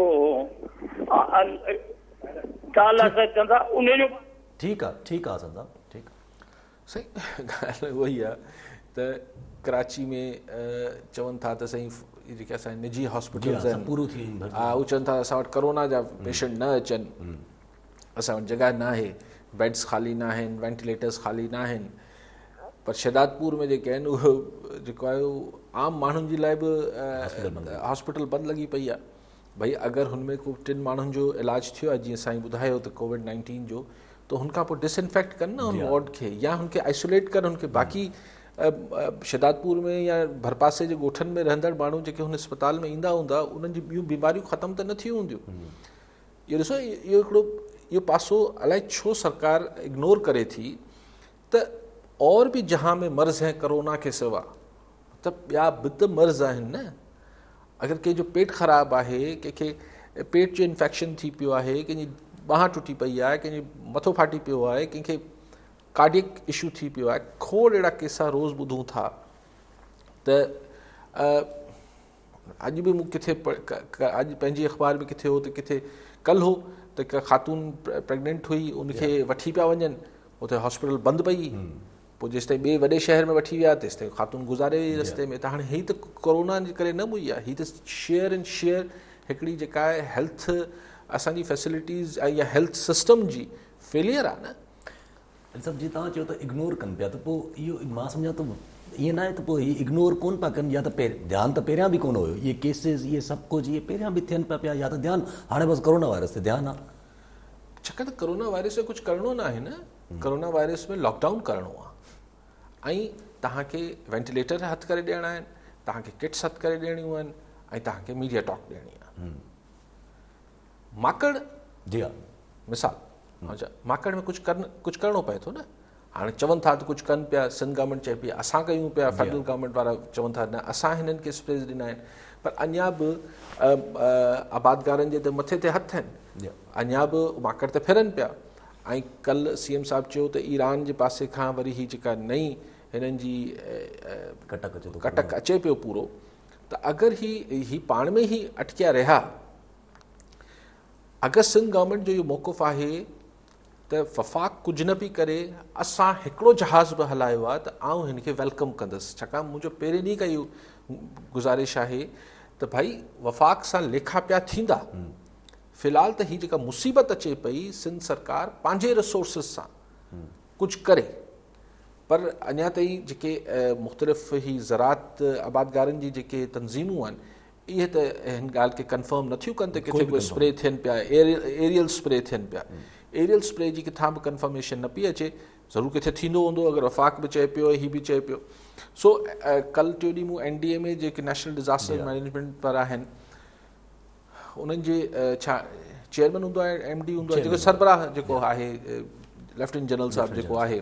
चाल चवंदा उन जो। ठीकु आहे आज़म साहब, ठीकु आहे। सही ॻाल्हि उहा ई आहे त कराची में चवनि था त साईं जेके असांजा निजी हॉस्पिटल्स आहिनि पूरो थी हा, उहे चवनि था असां वटि करोना जा पेशेंट न अचनि, असां वटि जॻह न आहे, बेड्स ख़ाली न आहिनि, वेंटिलेटर्स ख़ाली न आहिनि। पर शहदादपुर में जेके आहिनि उहो जेको आहे आम माण्हुनि जे लाइ बि हॉस्पिटल बंदि लॻी पई आहे। भई अगरि हुन में को 3 माण्हुनि जो इलाजु थियो आहे, जीअं साईं ॿुधायो त कोविड-19 जो, त हुनखां पोइ डिसइंफेक्ट कनि न हुन वार्ड खे, या हुनखे आइसोलेट कनि हुनखे। बाक़ी शहदादपुर में या भरपासे जे ॻोठनि में रहंदड़ माण्हू जेके हुन अस्पताल में ईंदा हूंदा, उन्हनि जी ॿियूं बीमारियूं ख़तमु त न थी हूंदियूं। इहो ॾिसो, इहो हिकिड़ो इहो पासो अलाए छो सरकार इग्नोर करे थी त और बि जहां में मर्ज़ है कोरोना के सिवा, त ॿिया बि त मर्ज़ आहिनि न। अगरि कंहिंजो पेट ख़राबु आहे, कंहिंखे पेट जो इन्फेक्शन थी पियो आहे, कंहिंजी बांह टुटी पई आहे, कंहिंजी मथो फाटी पियो आहे, कंहिंखे कार्डियक इशू थी पियो आहे, खोड़ अहिड़ा केसा रोज़ ॿुधूं था। त अॼु बि मूं किथे अॼु पंहिंजी अख़बार में किथे हो त किथे कल्ह हो त हिकु ख़ातून प्रेग्नेंट हुई, उनखे वठी पिया वञनि, उते हॉस्पिटल बंदि पई। पोइ जेसिताईं ॿिए वॾे शहर में वठी विया तेसिताईं ख़ातून गुज़ारे वई रस्ते में। त हाणे हीअ त कोरोना जे करे न मुई आहे, हीअ त शेयर हिकिड़ी जेका आहे हेल्थ असांजी फैसिलिटीज़ ऐं या हेल्थ सिस्टम जी फेलियर आहे न। सभु जीअं तव्हां चयो त इग्नोर कनि पिया, त पोइ इहो मां सम्झां थो ईअं न आहे त पोइ हीअ इग्नोर कोन पिया कनि, या त ध्यानु त पहिरियां बि कोन हुयो, इहे केसिस इहे सभु कुझु इहे पहिरियां बि थियनि पिया, या त ध्यानु हाणे बसि कोरोना वायरस ते ध्यानु आहे। छाकाणि त कोरोना वायरस में कुझु करिणो न आहे न। कोरोना वायरस में लॉकडाउन करिणो आहे, ऐं तव्हांखे वेंटिलेटर हथु करे ॾियणा आहिनि, तव्हांखे किट्स हथु करे ॾियणियूं आहिनि, ऐं तव्हांखे मीडिया टॉक ॾियणी आहे। माकड़ जी हा, मिसाल अच्छा, माकड़ में कुझु करिणो पए थो न। हाणे चवनि था त कुझु कनि पिया, सिंध गवर्नमेंट चए पई असां कयूं पिया, फेडरल गवर्नमेंट वारा चवनि था न असां हिननि खे स्प्रेज ॾिना आहिनि, पर अञा बि आबादगारनि जे त मथे ते हथु आहिनि, अञा बि माकड़ ते फिरनि पिया। ऐं कल्ह CM साहिबु चयो त ईरान जे पासे खां वरी ही जेका नई हिननि जी कटक अचे पियो पूरो, त अगरि ही पाण में ई अटकिया रहिया, अगरि सिंध गवर्नमेंट जो इहो मौक़िफ़ आहे त वफ़ाक़ कुझु न पई करे, असां हिकिड़ो जहाज़ बि हलायो आहे, त आउं हिन खे वेलकम कंदुसि। छाकाणि मुंहिंजो पहिरें ॾींहुं खां इहो गुज़ारिश आहे त भाई वफ़ाक़ सां लेखा पिया थींदा। फ़िलहाल त हीअ जेका मुसीबत अचे पई, सिंध सरकार पंहिंजे रिसोर्सिस सां कुझु करे, पर अञा ताईं जेके मुख़्तलिफ़ ही ज़रात आबादगारनि जी जेके तंज़ीमूं आहिनि, इहे त हिन ॻाल्हि खे कंफर्म नथियूं कनि त किथे कोई स्प्रे थियनि पिया, एरियल स्प्रे थियनि पिया। एरियल स्प्रे जी किथां बि कंफर्मेशन न पई अचे, ज़रूरु किथे थींदो हूंदो, अगरि वफ़ाक़ बि चए पियो, हीअ बि चए पियो। सो कल्ह टियों ॾींहुं मूं NDA में जेके नेशनल डिज़ास्टर मैनेजमेंट वारा आहिनि, उन्हनि जे छा चेयरमैन हूंदो आहे, MD हूंदो आहे, जेको सरबराह जेको आहे लेफ्टिनेंट जनरल साहिबु जेको आहे,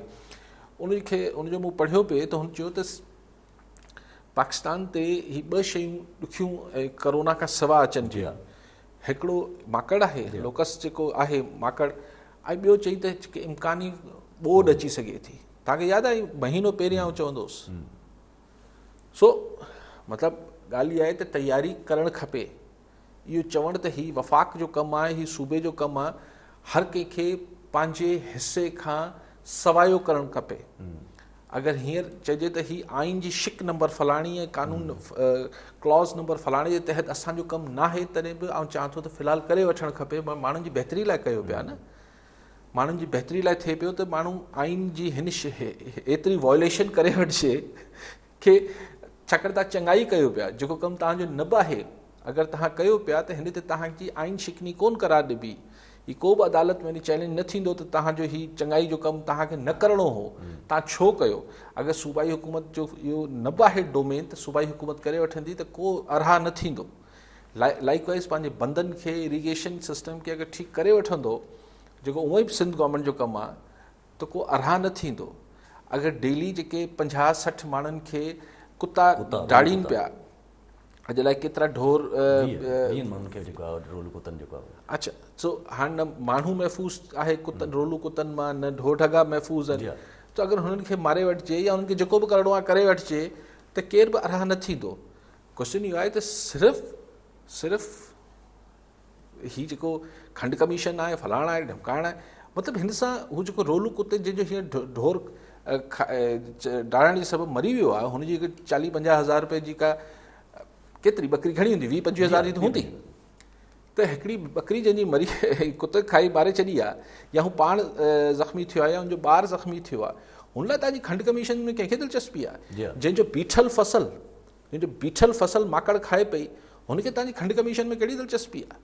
उनजो मूं पढ़ियो पिए त हुन चयो त पाकिस्तान ते ही 2 शयूं ॾुखियूं कोरोना खां सवाइ अचनि थियूं। हिकिड़ो माकड़ आहे, लोकस जेको आहे माकड़, ऐं ॿियो चई त इम्कानी ॿोॾ अची सघे थी। तव्हांखे यादि आहे महीनो पहिरियां चवंदोसि। सो मतिलबु ॻाल्हि इहा आहे त तयारी करणु खपे। इहो चवणु त हीउ वफ़ाक़ जो कमु आहे, हीउ सूबे जो कमु आहे, हर कंहिंखे पंहिंजे हिसे खां सवायो करणु खपे। अगरि हींअर चइजे त ही आइन जी शिक नंबर फलाणी ऐं कानून क्लॉज़ नंबर फलाणे जे तहत असांजो कमु न आहे, तॾहिं बि आउं चाहियां थो त फ़िलहालु करे वठणु खपे। माण्हुनि जी बहितरी लाइ कयो पिया न, माण्हुनि जी बहितरी लाइ थिए पियो त माण्हू आइन जी हिन एतिरी वॉयलेशन करे वठिजे की छाकाणि तव्हां चङाई कयो पिया, जेको कमु तव्हांजो न बि आहे, अगरि तव्हां कयो पिया त हिन ते तव्हांजी आइन शिकनी कोन करार ॾिबी। ही को बि अदालत में चैलेंज न थींदो त तव्हांजो ही चङाई जो कमु तव्हांखे न करिणो हो, तव्हां छो कयो। अगरि सूबाई हुकूमत जो इहो न बि आहे डोमेन, त सूबाई हुकूमत करे वठंदी त को अरहा न थींदो। लाइकवाइज़ पंहिंजे बंदनि खे, इरीगेशन सिस्टम खे अगरि ठीकु करे वठंदो, जेको उहो ई सिंध गवर्नमेंट जो कमु आहे, त को अरहा न थींदो। अगरि डेली जेके 50-60 माण्हुनि खे कुता डाड़ीनि पिया, अॼु लाइ केतिरा ढोर माण्हुनि खे जेको आहे रोलू कुतनि जेको आहे। अच्छा, सो हाणे न माण्हू महफ़ूज़ आहे कुतनि रोलू कुतनि मां, न ढोर ढगा महफ़ूज़ आहिनि, त अगरि हुननि खे मारे वठिजे या हुननि खे जेको बि करिणो आहे करे वठिजे त केर बि अरहा न थींदो। क्वेश्चन इहो आहे त सिर्फ़ु हीउ जेको खंड कमीशन आहे, फलाणा आहे, ढमकाइणा आहे, मतिलबु हिन सां हू जेको रोलू कुते जंहिंजो हीअं ढोर डाड़ण जे सबबु मरी वियो आहे, हुनजी हिकु 40-50 हज़ार रुपए जी का केतिरी बकरी घणी हूंदी, 20-25 हज़ार जी त हूंदी, त हिकिड़ी बकरी जंहिंजी मरी कुते खाई मारे छॾी आहे, या हू पाण ज़ख़्मी थियो आहे या हुनजो ॿारु ज़ख़्मी थियो आहे, हुन लाइ तव्हांजी खंड कमीशन में कंहिंखे दिलचस्पी आहे? जंहिंजो बीठल फसल माकड़ खाए पई, हुनखे तव्हांजी खंड कमीशन में कहिड़ी दिलचस्पी आहे?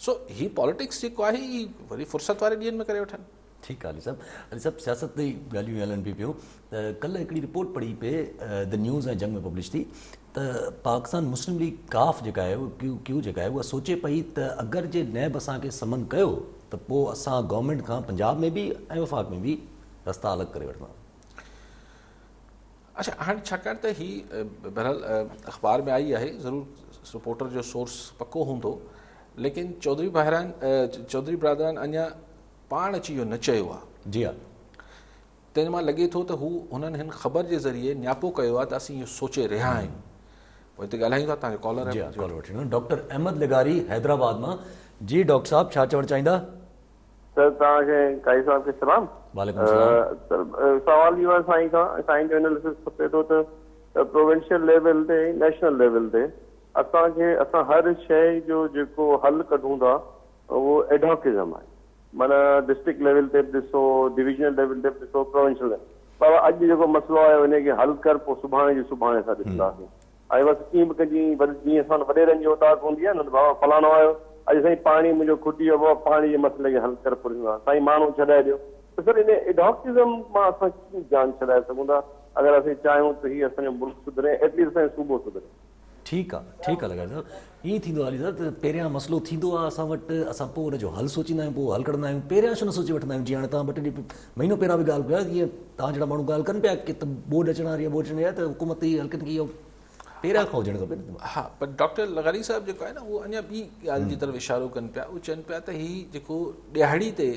सो ही पॉलिटिक्स जेको आहे ही वरी फुर्सत वारे ॾींहंनि में करे वठनि। ठीकु आहे अली साहब सियासत जी ॻाल्हियूं हलनि पई पियूं त कल्ह हिकिड़ी रिपोर्ट पढ़ी पे द न्यूज़ ऐं जंग में पब्लिश थी त पाकिस्तान मुस्लिम लीग काफ जेका आहे क्यू जेका आहे उहा सोचे पई त अगरि जे नैब असांखे समन कयो त पोइ असां गवर्नमेंट खां पंजाब में बि ऐं वफ़ाक़ में बि रस्ता अलॻि करे वठंदा। अच्छा, हाणे छाकाणि त ही बहरहाल अख़बार में आई आहे, ज़रूरु रिपोर्टर जो सोर्स पको हूंदो, लेकिन चौधरी बिरादरान अञा पाण अची इहो न चयो आहे। जी हा, तंहिं मां लॻे थो त हू हुननि हिन ख़बर जे ज़रिए न्यापो कयो आहे त असीं इहो सोचे रहिया आहियूं। पोइ हिते ॻाल्हायूं था, तव्हांजो कॉलर आहे। कॉलर वठी डॉक्टर अहमद लिगारी हैदराबाद मां। जी डॉक्टर साहब, छा चवणु चाहींदा? सर तव्हांखे काई साहब खे सलाम। वालेकुम सलाम। सवाल इहो आहे साईं खां, साईं जो एनालिसिस खपे थो त प्रोविंशियल लेवल ते नेशनल लेवल ते असां हर शइ जो जेको हल कढूं था उहो एडहॉकिज़म आहे, माना डिस्ट्रिक्ट लेवल ते बि ॾिसो, डिविजनल लेवल ते बि ॾिसो, प्रोविंशियल लेवल, पर अॼु जेको मसइलो आहे उनखे हल कर, पोइ सुभाणे असां ॾिसंदासीं। ऐं बसि कीअं बि कजी, जीअं असां वॾेरनि जी औताक हूंदी आहे न, बाबा फलाणो आयो, अॼु साईं पाणी मुंहिंजो खुटी वियो, बाबा पाणी जे मसइले खे हल कर पुछंदो साईं माण्हू छॾाए ॾियो। त सर इन एडहॉकिज़म मां असां कीअं जान छॾाए सघूं था अगरि असीं चाहियूं त हीअ असांजो मुल्क सुधरे, एटलीस्ट असांजो सूबो सुधरे। ठीकु आहे लॻाए साहब, ईअं थींदो आहे साहब त पहिरियां मसइलो थींदो आहे असां वटि, असां पोइ हुनजो हल सोचींदा आहियूं, पोइ हल कढंदा आहियूं, पहिरियां छो न सोचे वठंदा आहियूं। जीअं हाणे तव्हां 2 टे महीनो पहिरियां बि ॻाल्हि कया, जीअं तव्हां जहिड़ा माण्हू ॻाल्हि कनि पिया की त बोर्ड अचण वारी आहे, बोर्ड अचणी आहे, त हुकूमत ई हल्कनि खे इहो पहिरियां खां हुजणु खपे। हा, पर डॉक्टर लगारी साहब जेको आहे न, उहो अञा ॿी ॻाल्हि जी तरफ़ इशारो कनि पिया। उहे चवनि पिया त हीउ जेको ॾियाड़ी ते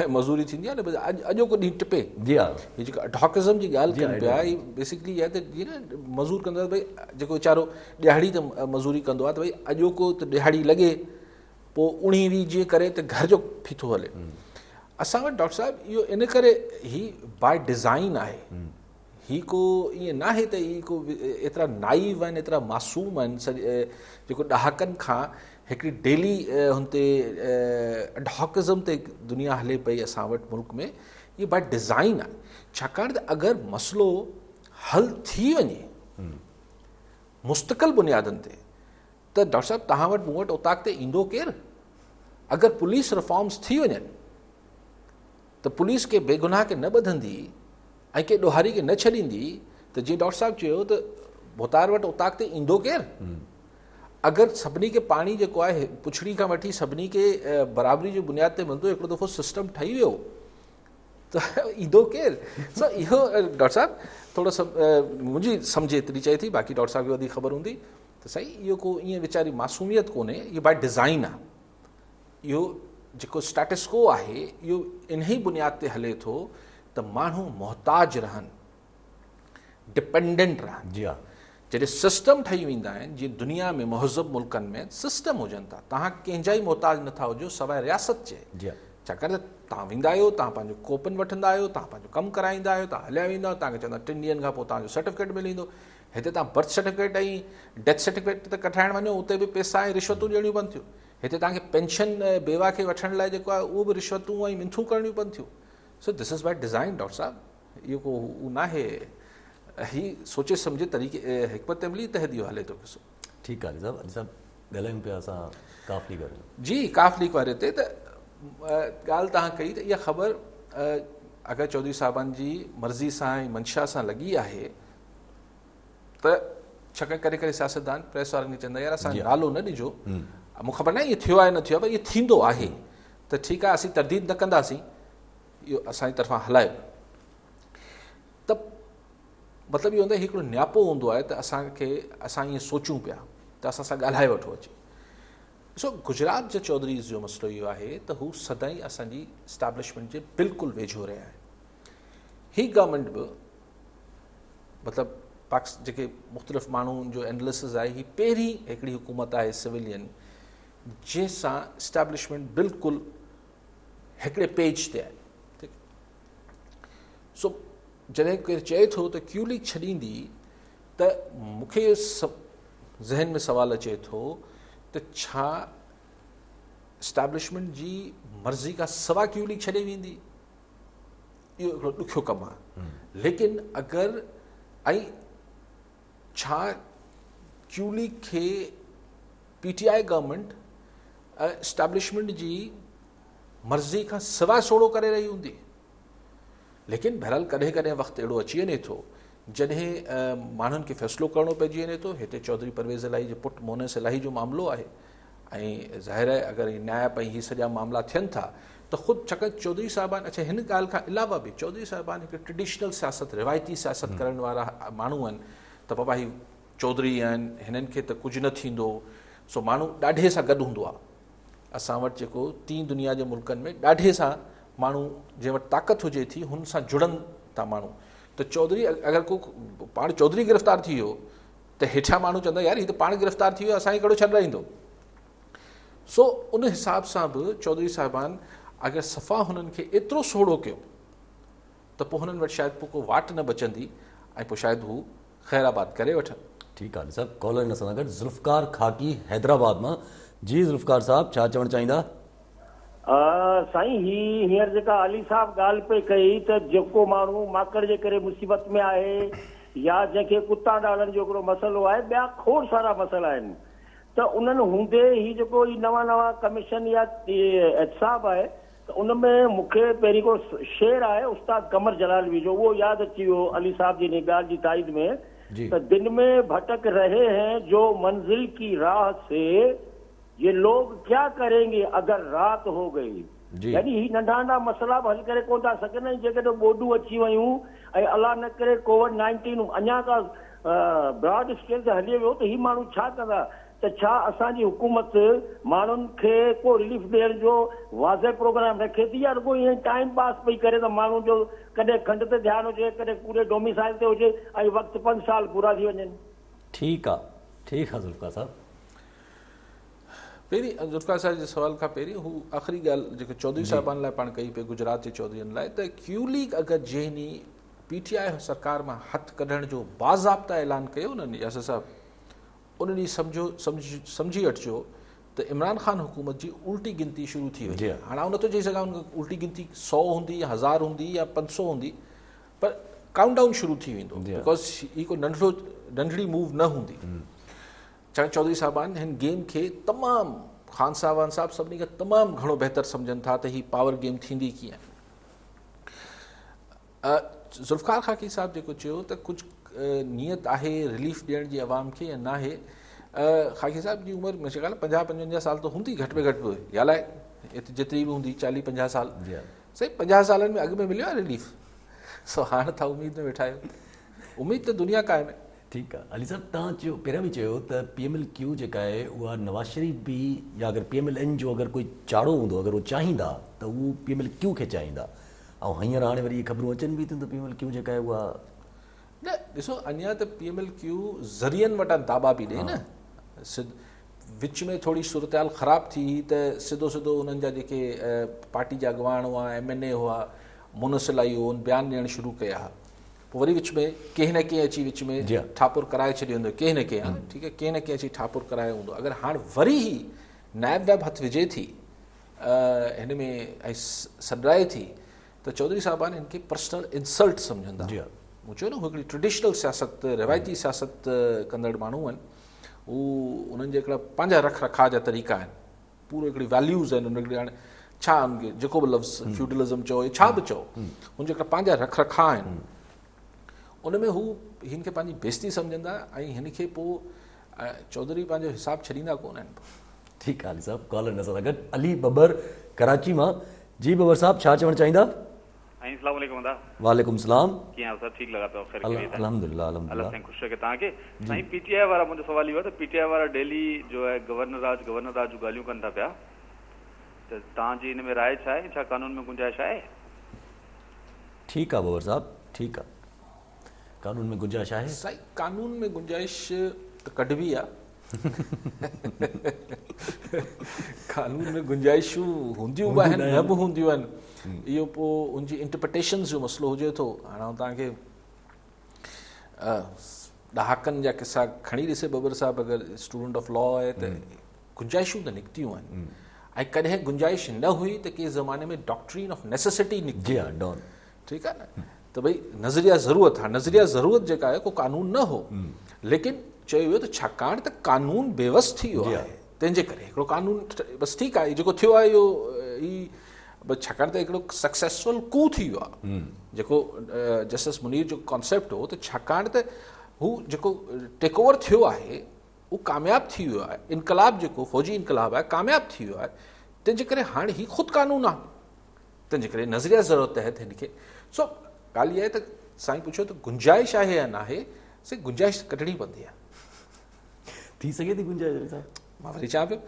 मज़ूरी थींदी आहे न, अॼोको ॾींहुं टिपे, जी हा, हीअ जेको एडहॉकिज़म जी ॻाल्हि कनि पिया, हीअ बेसिकली आहे त जीअं न मज़ूर कंदो आहे, भई जेको वीचारो ॾियाड़ी ते मज़ूरी कंदो आहे, त भई अॼोको त ॾियाड़ी लॻे, पोइ 19-20 जीअं करे त घर जो फीथो हले। असां वटि डॉक्टर साहिबु इहो इन करे हीउ बाय डिज़ाइन आहे, ही को ईअं न आहे त ही को एतिरा नाइव आहिनि, एतिरा मासूम आहिनि, जेको ॾहाकनि खां हिकिड़ी डेली हुन ते एडहॉकिज़म ते दुनिया हले पई असां वटि मुल्क में, इहे बाय डिज़ाइन आहे। छाकाणि त अगरि मसइलो हल थी वञे मुस्तक़िल बुनियादनि ते, त डॉक्टर साहिबु तव्हां वटि मूं वटि उताक ते ईंदो केरु? अगरि पुलिस रिफॉर्म्स थी वञनि त पुलिस खे बेगुनाह खे न ॿधंदी ऐं के ॾोहारी खे न छॾींदी, त जीअं डॉक्टर साहिबु चयो त भुतार वटि उताक ते ईंदो केरु? अगरि सभिनी खे पाणी जेको आहे पुछड़ी खां वठी सभिनी खे बराबरी जी बुनियाद ते मिलंदो, हिकिड़ो दफ़ो सिस्टम ठही वियो त ईंदो केरु? सो इहो डॉक्टर साहिबु थोरो मुंहिंजी सम्झ एतिरी चए थी, बाक़ी डॉक्टर साहिब खे वधीक ख़बर हूंदी, त सही इहो को ईअं वीचारी मासूमियत कोन्हे, इहो बाय डिज़ाइन आहे। इहो जेको स्टेटस को आहे इहो इन ई बुनियाद ते हले थो त माण्हू मोहताज रहनि, डिपेंडेंट रहनि। जी हा, जॾहिं सिस्टम ठही वेंदा आहिनि, जीअं दुनिया में महज़ब मुल्कनि में सिस्टम हुजनि था, तव्हां कंहिंजा ई मोहताज नथा हुजो सवाइ रियासत जे। जी हा, छाकाणि त तव्हां वेंदा आहियो, तव्हां पंहिंजो कोपन वठंदा आहियो, तव्हां पंहिंजो कमु कराईंदा आहियो, तव्हां हलिया वेंदा आहियो, तव्हांखे चवंदा 3 ॾींहंनि खां पोइ तव्हांजो सर्टिफिकेट मिली वेंदो। हिते तव्हां बर्थ सर्टिफिकेट ऐं डेथ सर्टिफिकेट त कढाइण वञो, उते बि पैसा ऐं रिश्वतूं ॾियणियूं पवनि थियूं। हिते तव्हांखे पेंशन बेवा खे वठण लाइ जेको आहे उहो बि रिश्वतूं ऐं मिंथूं करणियूं पवनि थियूं। So this is by design doctor साहिबु, इहो को उहो न आहे, ही सोचे सम्झे तरीक़े हिकमत अमली तहत इहो हले थो। ठीकु आहे साहब ॻाल्हायूं पिया असां काफ़ लीग जी, काफ़ लीग वारे ते, त ॻाल्हि तव्हां कई त इहा ख़बर अगरि चौधरी साहिबान जी मर्ज़ी सां ऐं मंशा सां लॻी आहे त छाकाणि करे करे सियासतदान प्रेस वारनि खे चवंदा यार असांजो नालो न ॾिजो, मूंखे ख़बर न आहे इहो थियो आहे न थियो आहे, पर इहो थींदो आहे त ठीकु आहे, असीं तरदीद न कंदासीं, इहो असांजी तरफ़ां हलायो। त मतिलबु इहो हूंदो आहे हिकिड़ो न्यापो हूंदो आहे त असां ईअं सोचूं पिया त असां सां ॻाल्हाए वठो अचे। ॾिसो गुजरात जे चौधरीज़ जो मसइलो इहो आहे त हू सदाईं असांजी इस्टेब्लिशमेंट जे बिल्कुलु वेझो रहिया आहिनि। ही गवर्नमेंट बि मतिलबु जेके मुख़्तलिफ़ माण्हुनि जो एनालिसिस आहे, ही पहिरीं हिकिड़ी हुकूमत आहे सिविलियन जंहिंसां इस्टेब्लिशमेंट बिल्कुलु हिकिड़े पेज ते आहे। ठीकु, सो जॾहिं केरु चए थो त क्यू लीग छॾींदी त मूंखे ज़हन में सुवालु अचे थो त छा इस्टेब्लिशमेंट जी मर्ज़ी खां सवाइ क्यू लीग छॾे वेंदी? इहो हिकिड़ो ॾुखियो कमु आहे। लेकिन अगरि छा क्यू लीग खे PTI गवर्नमेंट इस्टेब्लिशमेंट जी मर्ज़ी खां सवाइ सोड़ो करे रही हूंदी? लेकिन बहरहाल कॾहिं कॾहिं वक़्तु अहिड़ो अची वञे थो जॾहिं माण्हुनि खे फ़ैसिलो करिणो पइजी वञे थो। हिते चौधरी परवेज़ इलाही जे पुटु मोनस इलाही जो मामिलो आहे ऐं ज़ाहिर आहे अगरि न्याय ऐं हीअ सॼा मामला थियनि था त ख़ुदि छाकाणि चौधरी साहिबान, अच्छा हिन ॻाल्हि खां अलावा बि चौधरी साहिबान हिकु ट्रेडिशनल सियासत, रिवायती सियासत करण वारा माण्हू आहिनि त बाबा ही चौधरी आहिनि, हिननि खे त कुझु न थींदो। सो माण्हू ॾाढे सां गॾु हूंदो आहे। असां वटि जेको 3 दुनिया जे मुल्कनि में ॾाढे सां माण्हू जंहिं वटि ताक़त हुजे थी हुन सां जुड़नि था माण्हू। त चौधरी अगरि को पाण चौधरी गिरफ़्तार थी वियो त हेठियां माण्हू चवंदा यार हीअ त पाण गिरफ़्तार थी वियो, असांखे कहिड़ो छॾ ईंदो। सो उन हिसाब सां बि चौधरी साहिबान अगरि सफ़ा हुननि खे एतिरो सोड़ो कयो त पोइ हुननि वटि शायदि पोइ को वाट न बचंदी ऐं पोइ शायदि हू ख़ैराबाद करे वठनि। ठीकु आहे सर, कॉलर हिन सां गॾु ज़ुल्फ़कार खाकी हैदराबाद मां। जी ज़ुल्फ़कार साहब, छा चवणु चाहींदा? साईं हींअर जेका अली साहब ॻाल्हि पे कई त जेको माण्हू माकड़ जे करे मुसीबत में आहे या जंहिंखे कुता डालण जो हिकिड़ो मसइलो आहे, ॿिया खोड़ सारा मसइला आहिनि, त उन्हनि हूंदे ही जेको ही नवां कमीशन या एहतसाब आहे त उन में मूंखे पहिरीं को शेर आहे उस्ताद कमर जलालवी जो, उहो यादि अची वियो अली साहब जी हिन ॻाल्हि जी ताईद में त दिन में भटक रहे हैं जो मंजिल की राह से, ये लोग क्या करेंगे अगर रात हो गई। यानी ही नंढा नंढा मसइला बि हल करे कोन था सघनि। जेकॾहिं ॿोॾूं अची वयूं ऐं अलाह न करे कोविड-19 अञा का ब्रॉड स्केल ते हली वियो त ही माण्हू छा कंदा? त छा असांजी हुकूमत माण्हुनि खे को रिलीफ ॾियण जो वाज़े प्रोग्राम रखे थी या रुॻो ईअं टाइम पास पई करे त माण्हू जो कॾहिं खंड ते ध्यानु हुजे, कॾहिं पूरे डोमिसाइल ते हुजे ऐं वक़्तु 5 साल पूरा थी वञनि? ठीकु आहे ज़ुल्फ़कार साहब। पहिरीं ज़ुल्फ़कार साहिब जे सवाल खां पहिरीं हू आख़िरी ॻाल्हि जेके चौधरी साहिबान लाइ पाण कई पई गुजरात जे चौधरीनि लाइ, त क्यू लीग अगरि जंहिं PTI सरकार मां हथु कढण जो बाज़ाब्ता ऐलान कयो उन्हनि यासिर साहब, उन ॾींहुं सम्झी वठिजो त इमरान ख़ान हुकूमत जी उल्टी गिनती शुरू थी वई। हाणे आउं नथो चई सघां उल्टी गिनती 100 हूंदी या 1000 हूंदी या 500 हूंदी, पर काउंट डाउन शुरू थी वेंदो बिकॉज़ ही को नंढड़ी मूव न हूंदी। छाकाणि चौधरी साहिबान हिन गेम खे तमामु, ख़ान साहब सभिनी खां तमामु घणो बहितर सम्झनि था त ही पावर गेम थींदी कीअं। ज़ुल्फ़कार खाकी साहब जेको चयो त कुझु नियत आहे रिलीफ ॾियण जी आवाम खे या न आहे। खाकी साहब जी उमिरि मुंहिंजे ख़्याल 50-55 साल त हूंदी घटि में घटि बि, या अलाए जेतिरी बि हूंदी 40-50 साल। सही 50 सालनि में अॻु में मिलियो आहे रिलीफ। सो हाणे तव्हां उमेद में वेठा आहियो, उमेद त दुनिया क़ाइम आहे। ठीकु आहे अली साहब, तव्हां चयो पहिरियों बि चयो त PMLQ जेका आहे उहा नवाज़ शरीफ़ बि या अगरि PMLN जो अगरि कोई चाड़ो हूंदो, अगरि उहो चाहींदा त उहो PMLQ खे चाहींदा। ऐं हींअर हाणे वरी ख़बरूं अचनि बि थियूं त PMLQ जेका आहे उहा न, ॾिसो अञा त PMLQ ज़रियनि वटां दाबा बि ॾे न। विच में थोरी सूरत हाल ख़राबु थी त सिधो उन्हनि जा जेके पार्टी जा अॻवान हुआ, MNA हुआ, मुनसिलाई हो, बयानु ॾियणु शुरू कया। पोइ वरी विच में कंहिं न कंहिं अची विच में ठापुर कराए छॾियो हूंदो, कंहिं न कंहिं, ठीकु आहे, कंहिं न कंहिं अची ठापुर करायो हूंदो। अगरि हाणे वरी ई नायब वाइब हथु विझे थी हिन में ऐं सॾाए थी त चौधरी साहिबान हिन खे पर्सनल इंसल्ट सम्झंदा। मूं चयो न हू हिकिड़ी ट्रेडिशनल सियासत, रिवायती सियासत कंदड़ माण्हू आहिनि। हू उन्हनि जे हिकिड़ा पंहिंजा रख रखाव जा तरीक़ा आहिनि, पूरो हिकिड़ी वैल्यूज़ आहिनि उन हाणे छा उनखे जेको बि लफ़्ज़ फ्यूडलिज़म चओ या छा बि चओ, हुनजा हिकिड़ा पंहिंजा रख रखाव आहिनि। उन में हू हिन खे पंहिंजी बेइज़ती सम्झंदा ऐं हिन खे पोइ चौधरी पंहिंजो हिसाबु छॾींदा कोन आहिनि। ठीकु आहे अली साहब, कॉलर न सां गॾु अली बबर कराची मां। जी बबर साहब, छा चवणु चाहींदा? अस्सलाम वालेकुम दा वालेकुम सलाम। कीअं सर ठीक लॻा पियो ख़ैर अल्हम्दुलिल्लाह अल्लाह अल्हम्दुलिल्लाह। साईं ख़ुशि रखे तव्हांखे साईं पीटीआई वारा मुंहिंजो सवाल इहो आहे त पीटीआई वारा डेली जो आहे गवर्नर राज जूं ॻाल्हियूं कनि था पिया त तव्हांजी हिन में राय छा आहे छा कानून में गुंजाइश आहे ठीकु आहे बबर साहब ठीकु आहे कानून में गुंजाइश आहे साईं कानून में गुंजाइश त कढबी आहे कानून में गुंजाइशूं हूंदियूं बि आहिनि न बि हूंदियूं आहिनि इहो पोइ उनजी इंटरप्रिटेशन्स जो मसइलो हुजे थो। हाणे आउं तव्हांखे ॾहाकनि जा किसा खणी ॾिसे बबर साहब अगरि स्टूडेंट ऑफ लॉ आहे त गुंजाइशूं त निकितियूं आहिनि ऐं कॾहिं गुंजाइश न हुई त कंहिं ज़माने में डॉक्ट्रीन ऑफ नेसेसिटी निकिती। जी हाँ डॉन ठीकु आहे न त भई नज़रिया ज़रूरत आहे नज़रिया ज़रूरत जेका आहे को कानून न हो लेकिन चयो वियो त छाकाणि त कानून बेवस थी वियो आहे तंहिंजे करे हिकिड़ो कानून बसि ठीकु आहे जेको थियो आहे इहो ई छाकाणि त हिकिड़ो सक्सेसफुल कू थी वियो आहे जेको जस्टिस मुनीर जो कॉन्सेप्ट हो त छाकाणि त हू जेको टेक ओवर थियो आहे उहो कामयाबु थी वियो आहे इनकलाब जेको फ़ौजी इनकलाब आहे कामयाबु थी वियो आहे तंहिंजे करे हाणे ही ख़ुदि कानून आहे तंहिंजे करे नज़रिया ज़रूरत तहत हिनखे सो ॻाल्हि इहा आहे त साईं पुछियो त गुंजाइश आहे या न आहे साईं गुंजाइश कढणी पवंदी आहे थी सघे थी गुंजाइश साहब मां वरी चवां पियो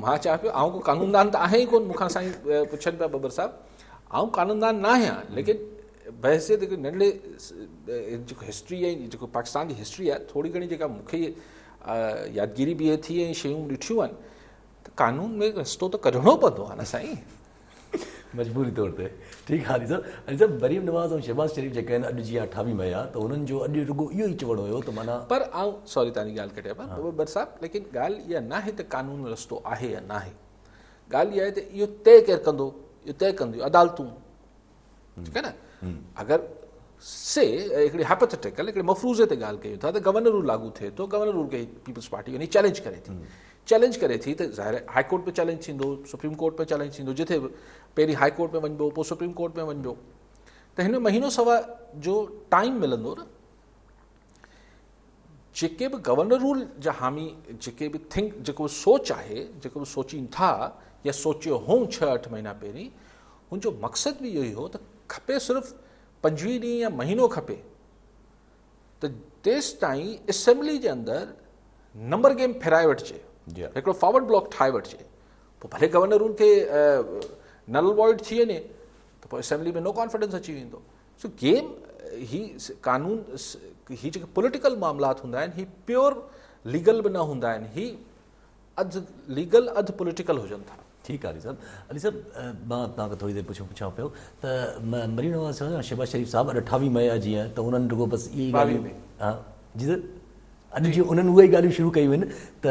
मां चवां पियो आउं को कानूनदान त आहे ई कोन मूंखां साईं पुछनि पिया बबर साहब आउं कानूनदान न आहियां लेकिन बहसियत हिकु नंढड़े जेको हिस्ट्री ऐं जेको पाकिस्तान जी हिस्ट्री आहे थोरी घणी जेका मूंखे यादगिरी बि थी ऐं शयूं ॾिठियूं आहिनि त कानून में रस्तो त कढणो पवंदो आहे न साईं मजबूरी तौर ते ठीकु आहे अली साहब मरीम नवाज़ ऐं शहबाज़ शरीफ़ जेके आहिनि अॼु जीअं 28 मई आहे त उन्हनि जो अॼु रुगो इहो ई चवणो हुयो त माना पर आउं सॉरी तव्हांजी ॻाल्हि कटिया पिया बबर साहब लेकिन ॻाल्हि इहा न आहे त कानून रस्तो आहे या न आहे ॻाल्हि इहा आहे त इहो तय केरु कंदो इहो तय कंदियूं अदालतूं ठीकु आहे न अगरि से हिकिड़ी हाइपोथेटिकल हिकिड़े मफ़रूज़े ते ॻाल्हि कयूं था त गवर्नर रूल लागू थिए थो गवर्नर रूल खे पीपल्स पार्टी वञी चैलेंज करे थी त ज़ाहिर हाई कोर्ट में चैलेंज थींदो सुप्रीम कोर्ट में चैलेंज थींदो जिथे बि पहिरीं हाई कोर्ट में वञिबो पोइ सुप्रीम कोर्ट में वञिबो त हिन महीनो सवा जो टाइम मिलंदो न जेके बि गवर्नर रूल जा हामी जेके बि जेको बि सोच आहे जेको बि सोचीनि था या सोचियो हुओ 6-8 महीना पहिरीं हुनजो मक़सदु बि इहो ई हो त खपे सिर्फ़ु 25 ॾींहं या महीनो खपे त तेसि ताईं असेंबली जे अंदरि नंबर गेम फेराए वठिजे हिकिड़ो फॉर्वर्ड ब्लॉक ठाहे वठिजे पोइ भले गवर्नर रूल खे नल वॉइड थी वञे त पोइ असेंबली में नो कॉन्फिडेंस अची वेंदो सो गेम ही कानून ही जेके पॉलिटिकल मामलात हूंदा आहिनि ही प्योर लीगल बि न हूंदा आहिनि ही अधु लीगल अधु पॉलिटिकल हुजनि था ठीकु आहे अली साहब मां तव्हांखे थोरी देरि पुछां पियो त मरीम नवाज़ शहबाज़ शरीफ़ साहब अॼु 28 मई आहे जीअं त उन्हनि रुगो बसि इहे ॻाल्हियूं हा जी सर अॼु जीअं उन्हनि उहे ई ॻाल्हियूं शुरू कयूं आहिनि त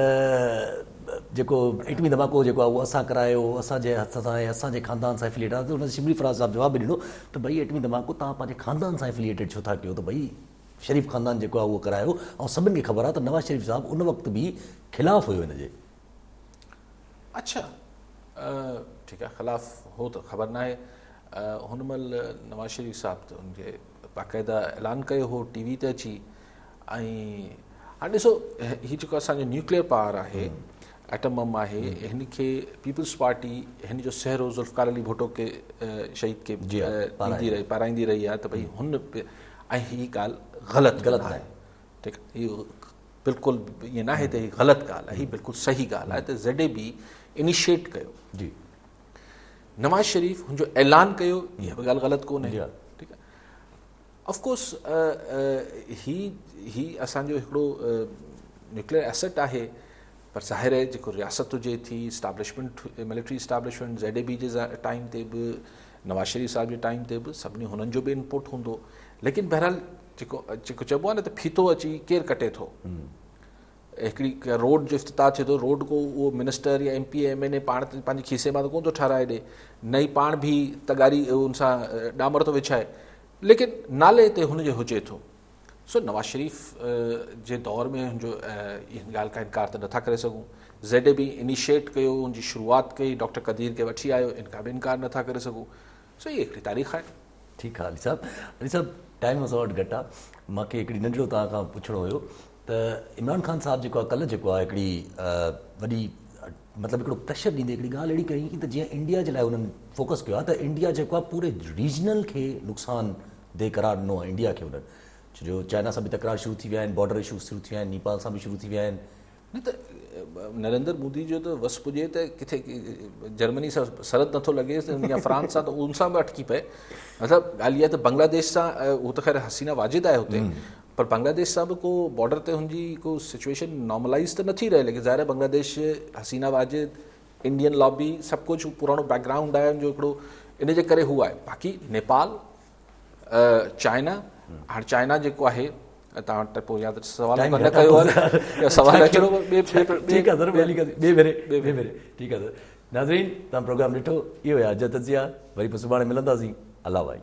जेको एटमी धमाको जेको आहे उहो असां करायो असांजे हथ सां ऐं असांजे ख़ानदान सां एफिलिएटेड आहे त हुन शिबली फराज़ साहब जवाबु ॾिनो त भई एटमी धमाको तव्हां पंहिंजे ख़ानदान सां एफिलिएटेड छो था कयो त भई शरीफ़ ख़ानदान जेको आहे उहो करायो ऐं सभिनि खे ख़बर आहे त नवाज़ शरीफ़ साहब उन वक़्तु बि ख़िलाफ़ु हुयो हिन जे अच्छा ठीकु आहे ख़िलाफ़ु हो त ख़बर न आहे हुन महिल नवाज़ शरीफ़ साहब त हुनखे बाक़ाइदा ऐलान कयो हो टीवी ते अची ऐं हाणे ॾिसो हीउ जेको असांजो न्यूक्लियर पावर आहे एटम बम आहे हिन खे पीपल्स पार्टी हिन जो सहरो ज़ुल्फ़कार अली भुट्टो खे शहीद खे पाराईंदी रही आहे त भई हुन ऐं हीअ ॻाल्हि ग़लति आहे ठीकु आहे इहो बिल्कुलु ईअं न आहे त हीअ ग़लति ॻाल्हि आहे हीअ बिल्कुलु सही ॻाल्हि आहे त ZAB इनिशिएट कयो जी नवाज़ शरीफ़ हुनजो ऐलान कयो इहा बि ॻाल्हि ग़लति कोन्हे ठीकु आहे ऑफकोर्स ही असांजो हिकिड़ो न्यूक्लियर एसेट आहे पर ज़ाहिर आहे जेको रियासत हुजे थी इस्टाब्लिशमेंट मिलिट्री इस्टाब्लिशमेंट ZAB जे टाइम ते बि नवाज़ शरीफ़ साहिब जे टाइम ते बि सभिनी हुननि जो बि इनपुट हूंदो लेकिन बहरहाल जेको चइबो आहे न त फीतो अची केरु कटे थो हिकिड़ी रोड जो इफ़्तिताह थिए थो रोड को उहो मिनिस्टर या MP MNA पाण पंहिंजे खीसे मां त कोन थो ठाराए ॾे न ई पाण बि तगारी हुन सां डामर थो विछाए लेकिन नाले ते हुनजो हुजे थो सो नवाज़ शरीफ़ जे दौर में हुनजो इन ॻाल्हि खां इनकार त नथा करे सघूं ZAB इनिशिएट कयो हुनजी शुरूआति कई डॉक्टर कदीर खे वठी आयो इनखां बि इनकार नथा करे सघूं सो इहा हिकिड़ी तारीख़ आहे ठीकु आहे अली साहब टाइम असां वटि घटि आहे मूंखे हिकिड़ी नंढिड़ो तव्हां खां पुछिणो हुयो त इमरान ख़ान साहब जेको आहे कल्ह जेको आहे हिकिड़ी वॾी मतिलबु हिकिड़ो प्रेशर ॾींदे हिकिड़ी ॻाल्हि अहिड़ी कई की त जीअं इंडिया जे लाइ उन्हनि फोकस कयो आहे त इंडिया जेको आहे पूरे रीजनल खे नुक़सान दे करार ॾिनो आहे इंडिया खे उन्हनि, छो जो चाइना सां बि तकरार शुरू थी विया आहिनि, बॉर्डर इशूज़ शुरू थी विया आहिनि, नेपाल सां बि शुरू थी विया आहिनि। न त नरेंद्र मोदी जो त वस पुॼे त किथे जर्मनी सां सरहद नथो लॻेसि या फ्रांस सां, त उन सां बि अटकी पए। मतिलबु ॻाल्हि इहा त बांग्लादेश सां, हू त ख़ैर हसीना वाजिद आहे हुते, पर बांग्लादेश सां बि को बॉर्डर ते हुनजी को सिचुएशन नॉर्मलाइज़ त नथी रहे, लेकिन ज़ाहिर आहे बांग्लादेश हसीना वाजिद, इंडियन लॉबी, सभु कुझु पुराणो बैकग्राउंड आहे जो हिकिड़ो, इन जे करे हू आहे। बाक़ी नेपाल, चाइना, हाणे चाइना जेको आहे तव्हां वटि पोइ या त सवाल न कयो आहे या सवाल अचणो ठीकु आहे सर, ॿिए भेरे ठीकु आहे सर। नाज़रीन, तव्हां प्रोग्राम ॾिठो, इहो आहे अॼु तजिया, वरी पोइ सुभाणे मिलंदासीं। अल्लाह भाई।